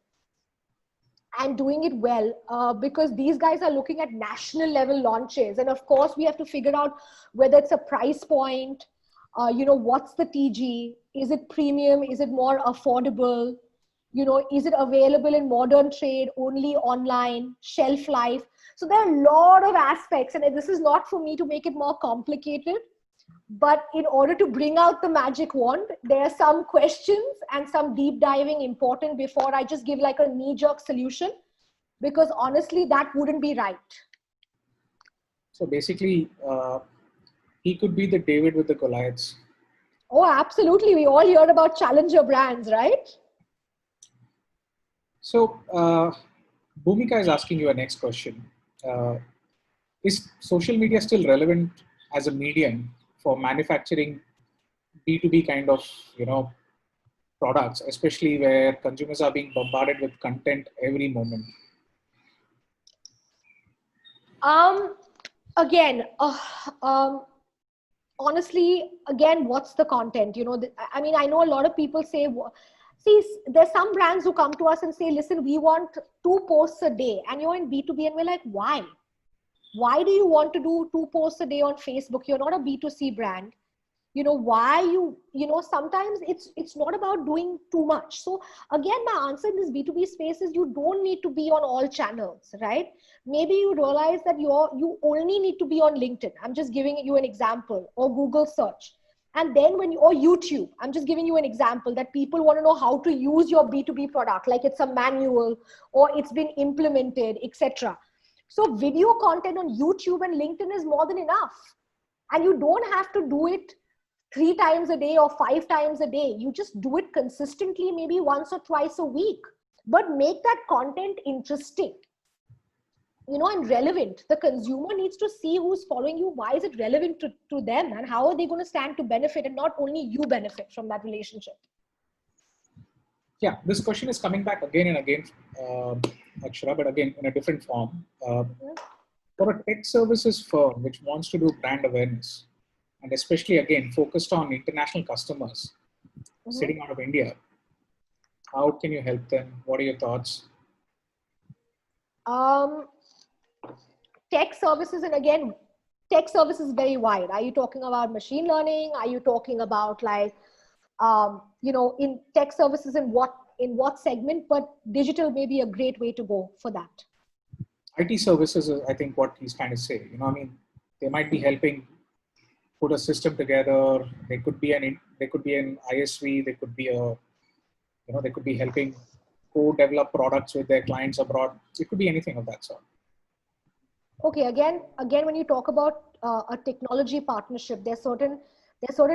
and doing it well, because these guys are looking at national level launches. And of course, we have to figure out whether it's a price point, what's the TG, is it premium, is it more affordable, is it available in modern trade, only online, shelf life. So there are a lot of aspects, and this is not for me to make it more complicated. But in order to bring out the magic wand, there are some questions and some deep diving important before I just give like a knee-jerk solution, because honestly, that wouldn't be right. So basically, he could be the David with the Goliaths. Oh, absolutely. We all hear about challenger brands, right? So Bhumika is asking you a next question. Is social media still relevant as a medium for manufacturing B2B kind of, products, especially where consumers are being bombarded with content every moment? Again, honestly, again, what's the content? I mean, I know a lot of people say, see, there's some brands who come to us and say, listen, we want 2 posts a day, and you're in B2B, and we're like, why? Why do you want to do 2 posts a day on Facebook? You're not a B2C brand. Why sometimes it's not about doing too much. So again, my answer in this B2B space is you don't need to be on all channels, right? Maybe you realize that you only need to be on LinkedIn. I'm just giving you an example, or Google search. And then or YouTube, I'm just giving you an example that people want to know how to use your B2B product, like it's a manual or it's been implemented, etc. So video content on YouTube and LinkedIn is more than enough. And you don't have to do it 3 times a day or 5 times a day. You just do it consistently, maybe once or twice a week, but make that content interesting, and relevant. The consumer needs to see who's following you. Why is it relevant to them, and how are they going to stand to benefit, and not only you benefit from that relationship? Yeah, this question is coming back again and again, Akshara, but again in a different form. For a tech services firm which wants to do brand awareness, and especially again focused on international customers sitting out of India, how can you help them? What are your thoughts? Tech services, and again, tech services is very wide. Are you talking about machine learning? Are you talking about in tech services in what segment? But digital may be a great way to go for that. IT services is, I think, what he's trying to say. They might be helping put a system together. They could be an ISV. They could be they could be helping co-develop products with their clients abroad. It could be anything of that sort. Okay, again, when you talk about a technology partnership, there's certain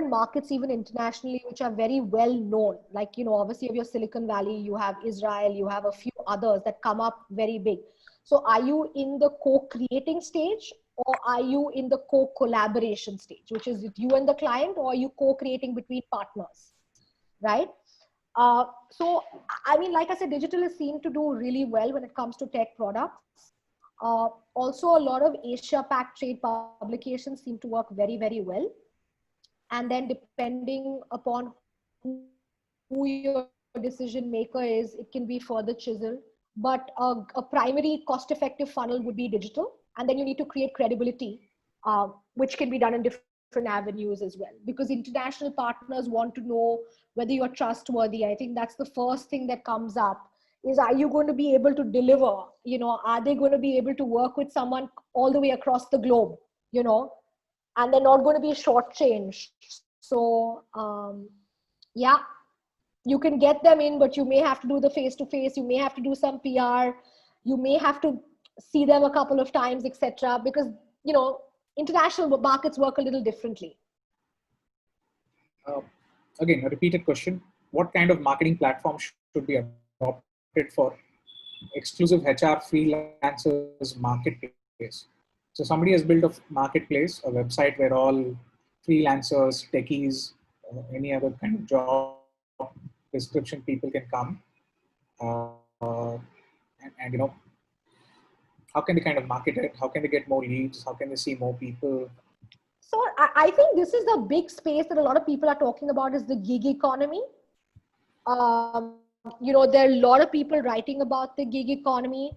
markets even internationally which are very well known. Like, obviously you have your Silicon Valley, you have Israel, you have a few others that come up very big. So are you in the co-creating stage, or are you in the co-collaboration stage, which is with you and the client, or are you co-creating between partners, right? So, I mean, like I said, digital is seen to do really well when it comes to tech products. Also, a lot of Asia-Pac trade publications seem to work very, very well. And then depending upon who your decision maker is, it can be further chiseled. But a primary cost-effective funnel would be digital. And then you need to create credibility, which can be done in different avenues as well. Because international partners want to know whether you're trustworthy. I think that's the first thing that comes up. Is, are you going to be able to deliver? Are they going to be able to work with someone all the way across the globe? And they're not going to be shortchanged. So, yeah, you can get them in, but you may have to do the face-to-face. You may have to do some PR. You may have to see them a couple of times, etc. Because, international markets work a little differently. Again, a repeated question. What kind of marketing platform should be adopted for exclusive HR freelancers marketplace? So somebody has built a marketplace, a website where all freelancers, techies, any other kind of job description people can come. And how can they kind of market it? How can they get more leads? How can they see more people? So I think this is the big space that a lot of people are talking about, is the gig economy. There are a lot of people writing about the gig economy.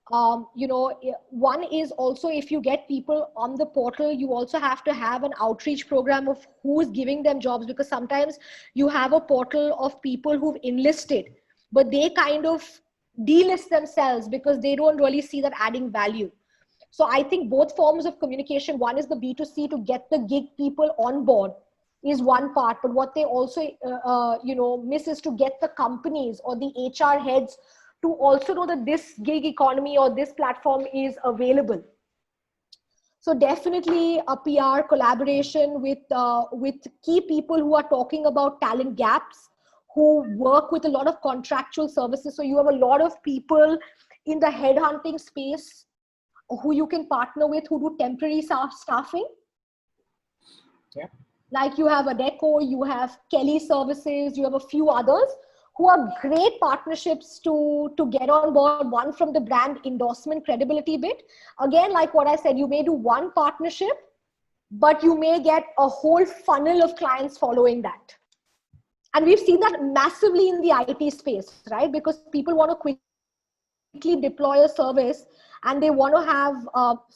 One is also, if you get people on the portal, you also have to have an outreach program of who's giving them jobs, because sometimes you have a portal of people who've enlisted, but they kind of delist themselves because they don't really see that adding value. So I think both forms of communication, one is the B2C to get the gig people on board, is one part, but what they also miss is to get the companies or the HR heads to also know that this gig economy or this platform is available. So definitely a PR collaboration with key people who are talking about talent gaps, who work with a lot of contractual services. So you have a lot of people in the headhunting space who you can partner with, who do temporary staffing. Yeah. Like you have Adecco, you have Kelly Services, you have a few others who are great partnerships to get on board. One from the brand endorsement credibility bit. Again, like what I said, you may do one partnership, but you may get a whole funnel of clients following that. And we've seen that massively in the IT space, right? Because people want to quickly deploy a service and they want to have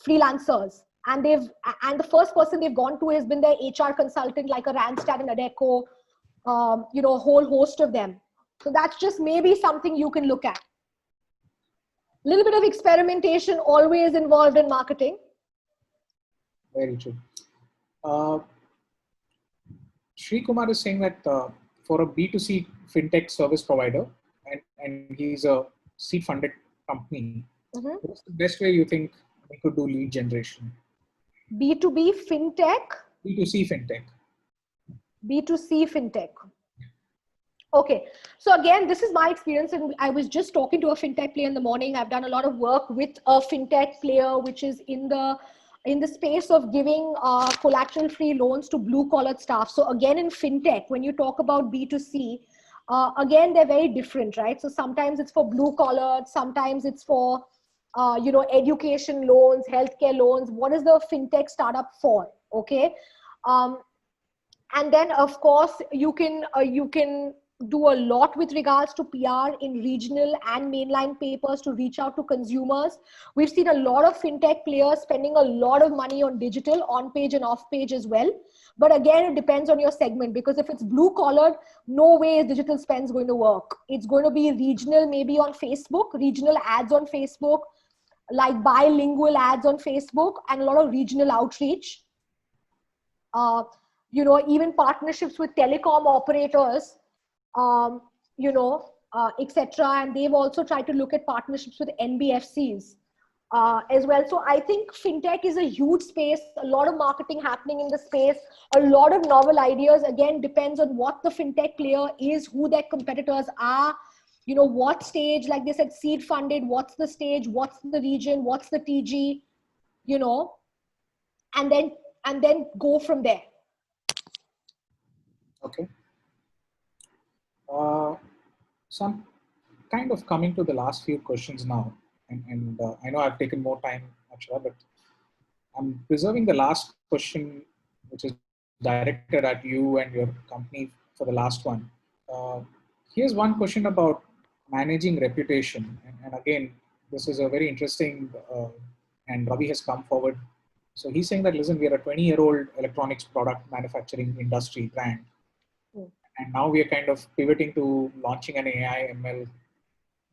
freelancers. And the first person they've gone to has been their HR consultant, like a Randstad and Adecco, a whole host of them. So that's just maybe something you can look at. A little bit of experimentation always involved in marketing. Very true. Sri Kumar is saying that for a B2C fintech service provider, and he's a seed funded company, what's the best way you think we could do lead generation? B2B fintech? B2C fintech. B2C fintech. Okay. So again, this is my experience. And I was just talking to a fintech player in the morning. I've done a lot of work with a fintech player, which is in the space of giving collateral-free loans to blue-collar staff. So again, in fintech, when you talk about B2C, again, they're very different, right? So sometimes it's for blue-collar, sometimes it's for, education loans, healthcare loans. What is the fintech startup for? Okay. And then, of course, you can do a lot with regards to PR in regional and mainline papers to reach out to consumers. We've seen a lot of fintech players spending a lot of money on digital, on page and off page as well. But again, it depends on your segment, because if it's blue collar, no way is digital spends going to work. It's going to be regional, maybe on Facebook, regional ads on Facebook, like bilingual ads on Facebook, and a lot of regional outreach. Even partnerships with telecom operators, etc. And they've also tried to look at partnerships with NBFCs as well. So I think fintech is a huge space, a lot of marketing happening in the space, a lot of novel ideas. Again, depends on what the fintech player is, who their competitors are, what stage, like they said, seed funded, what's the stage, what's the region, what's the TG, and then go from there. Okay. So I'm kind of coming to the last few questions now, and I know I've taken more time, Akshara, but I'm preserving the last question, which is directed at you and your company for the last one. Here's one question about managing reputation, and again, this is a very interesting, and Ravi has come forward. So he's saying that, listen, we are a 20-year-old electronics product manufacturing industry brand. And now we are kind of pivoting to launching an AI ML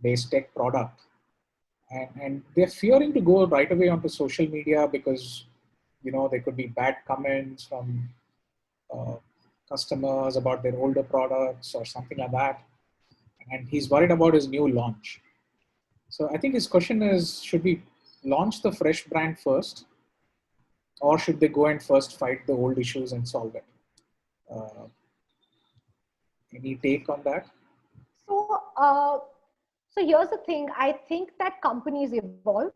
based tech product. And they're fearing to go right away onto social media because, there could be bad comments from customers about their older products or something like that. And he's worried about his new launch. So I think his question is, should we launch the fresh brand first, or should they go and first fight the old issues and solve it? Any take on that? So here's the thing. I think that companies evolve.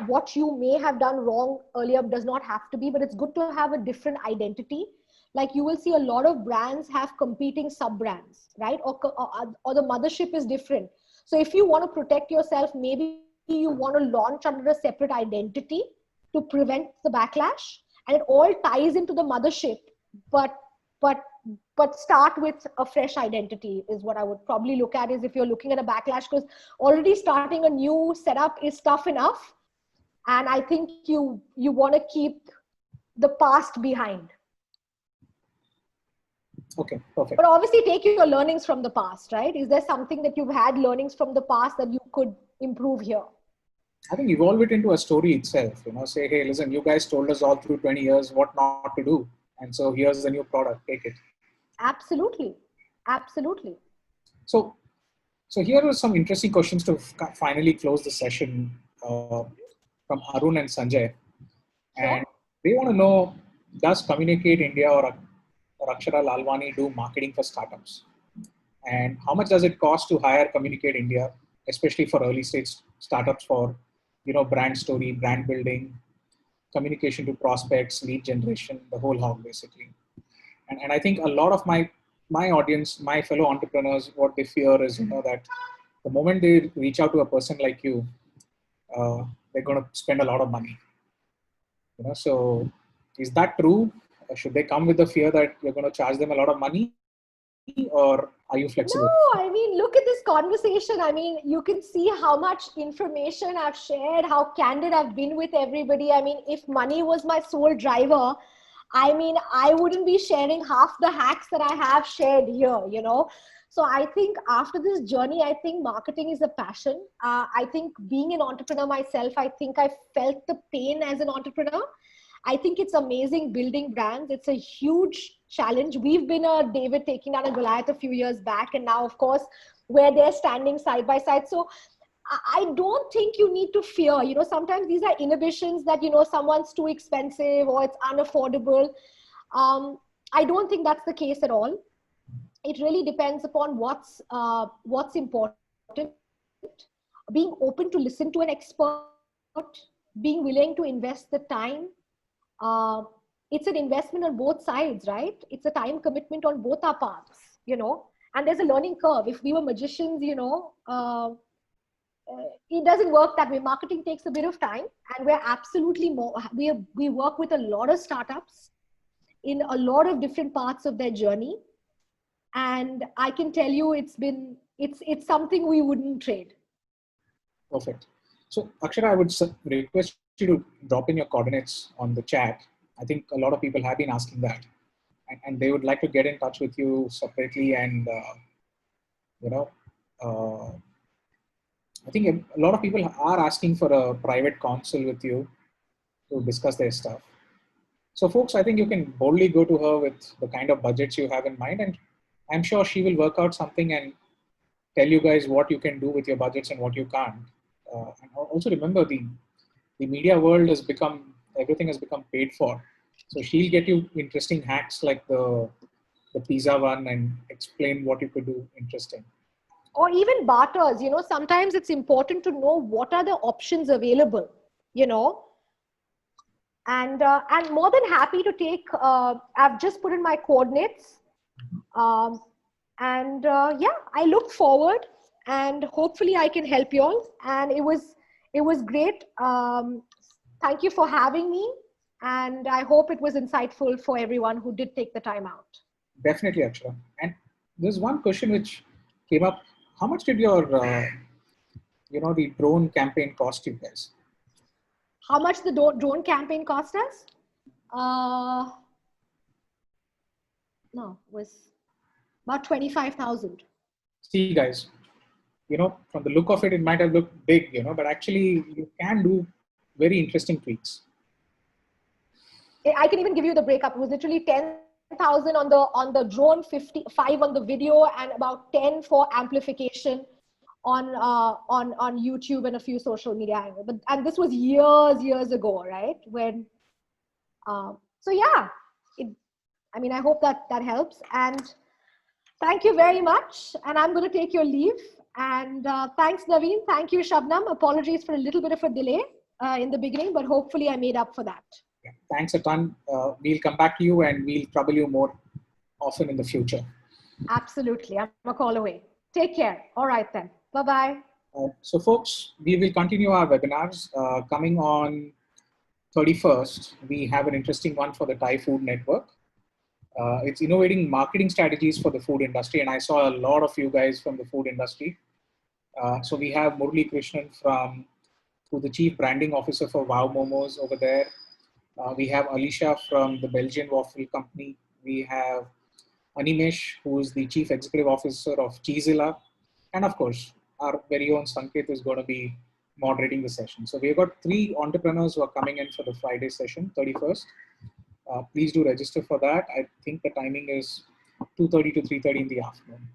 What you may have done wrong earlier does not have to be, but it's good to have a different identity. Like you will see a lot of brands have competing sub-brands, right? Or the mothership is different. So if you want to protect yourself, maybe you want to launch under a separate identity to prevent the backlash. And it all ties into the mothership, but start with a fresh identity is what I would probably look at, is if you're looking at a backlash, because already starting a new setup is tough enough. And I think you want to keep the past behind. Okay, perfect. But obviously take your learnings from the past, right? Is there something that you've had learnings from the past that you could improve here? I think evolve it into a story itself, say, hey, listen, you guys told us all through 20 years what not to do. And so here's the new product, take it. Absolutely. Absolutely. So here are some interesting questions to finally close the session from Arun and Sanjay. And they want to know, does Communicate India or Akshara Lalwani do marketing for startups? And how much does it cost to hire Communicate India, especially for early stage startups for, brand story, brand building, communication to prospects, lead generation, the whole hog basically. And I think a lot of my audience, my fellow entrepreneurs, what they fear is, that the moment they reach out to a person like you, they're going to spend a lot of money. So is that true? Should they come with the fear that you're going to charge them a lot of money, or are you flexible? No, I mean, look at this conversation. I mean, you can see how much information I've shared, how candid I've been with everybody. I mean, if money was my sole driver, I mean, I wouldn't be sharing half the hacks that I have shared here, So I think after this journey, I think marketing is a passion. I think being an entrepreneur myself, I think I felt the pain as an entrepreneur. I think it's amazing building brands. It's a huge challenge. We've been a David taking down a Goliath a few years back. And now, of course, we're there standing side by side. So I don't think you need to fear. Sometimes these are inhibitions that, someone's too expensive or it's unaffordable. I don't think that's the case at all. It really depends upon what's important. Being open to listen to an expert, being willing to invest the time. It's an investment on both sides, right? It's a time commitment on both our parts, and there's a learning curve. If we were magicians, it doesn't work that way. Marketing takes a bit of time, and we're absolutely we work with a lot of startups in a lot of different parts of their journey. And I can tell you it's something we wouldn't trade. Perfect. So Akshara, I would request you to drop in your coordinates on the chat. I think a lot of people have been asking that, and they would like to get in touch with you separately. And I think a lot of people are asking for a private consult with you to discuss their stuff. So folks, I think you can boldly go to her with the kind of budgets you have in mind, and I'm sure she will work out something and tell you guys what you can do with your budgets and what you can't. And also remember, the media world everything has become paid for. So she'll get you interesting hacks like the pizza one and explain what you could do interesting. Or even barters, sometimes it's important to know what are the options available, and I'm more than happy to take, I've just put in my coordinates. I look forward, and hopefully I can help you all. And it was great. Thank you for having me. And I hope it was insightful for everyone who did take the time out. Definitely, Akshara. And there's one question which came up. How much did your, the drone campaign cost you guys? How much the drone campaign cost us? No, it was about 25,000. See, guys, from the look of it, it might have looked big, but actually you can do very interesting tweaks. I can even give you the breakup. It was literally 10,000 on the drone, 55 on the video, and about 10 for amplification on YouTube and a few social media. And this was years ago, right? When, I hope that helps. And thank you very much. And I'm going to take your leave. And thanks, Naveen. Thank you, Shabnam. Apologies for a little bit of a delay in the beginning, but hopefully I made up for that. Yeah, thanks a ton. We'll come back to you and we'll trouble you more often in the future. Absolutely. I'm a call away. Take care. All right then. Bye-bye. So folks, we will continue our webinars coming on 31st. We have an interesting one for the Thai Food Network. It's innovating marketing strategies for the food industry. And I saw a lot of you guys from the food industry. So we have Murali Krishnan who's the Chief Branding Officer for Wow Momos over there. We have Alicia from the Belgian Waffle Company. We have Animesh, who is the Chief Executive Officer of Cheezilla. And of course, our very own Sanket is going to be moderating the session. So we've got 3 entrepreneurs who are coming in for the Friday session, 31st. Please do register for that. I think the timing is 2:30 to 3:30 in the afternoon.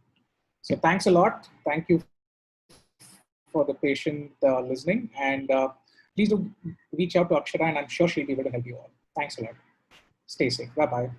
So thanks a lot. Thank you for the patient listening. And please do reach out to Akshara, and I'm sure she'll be able to help you all. Thanks a lot. Stay safe. Bye-bye.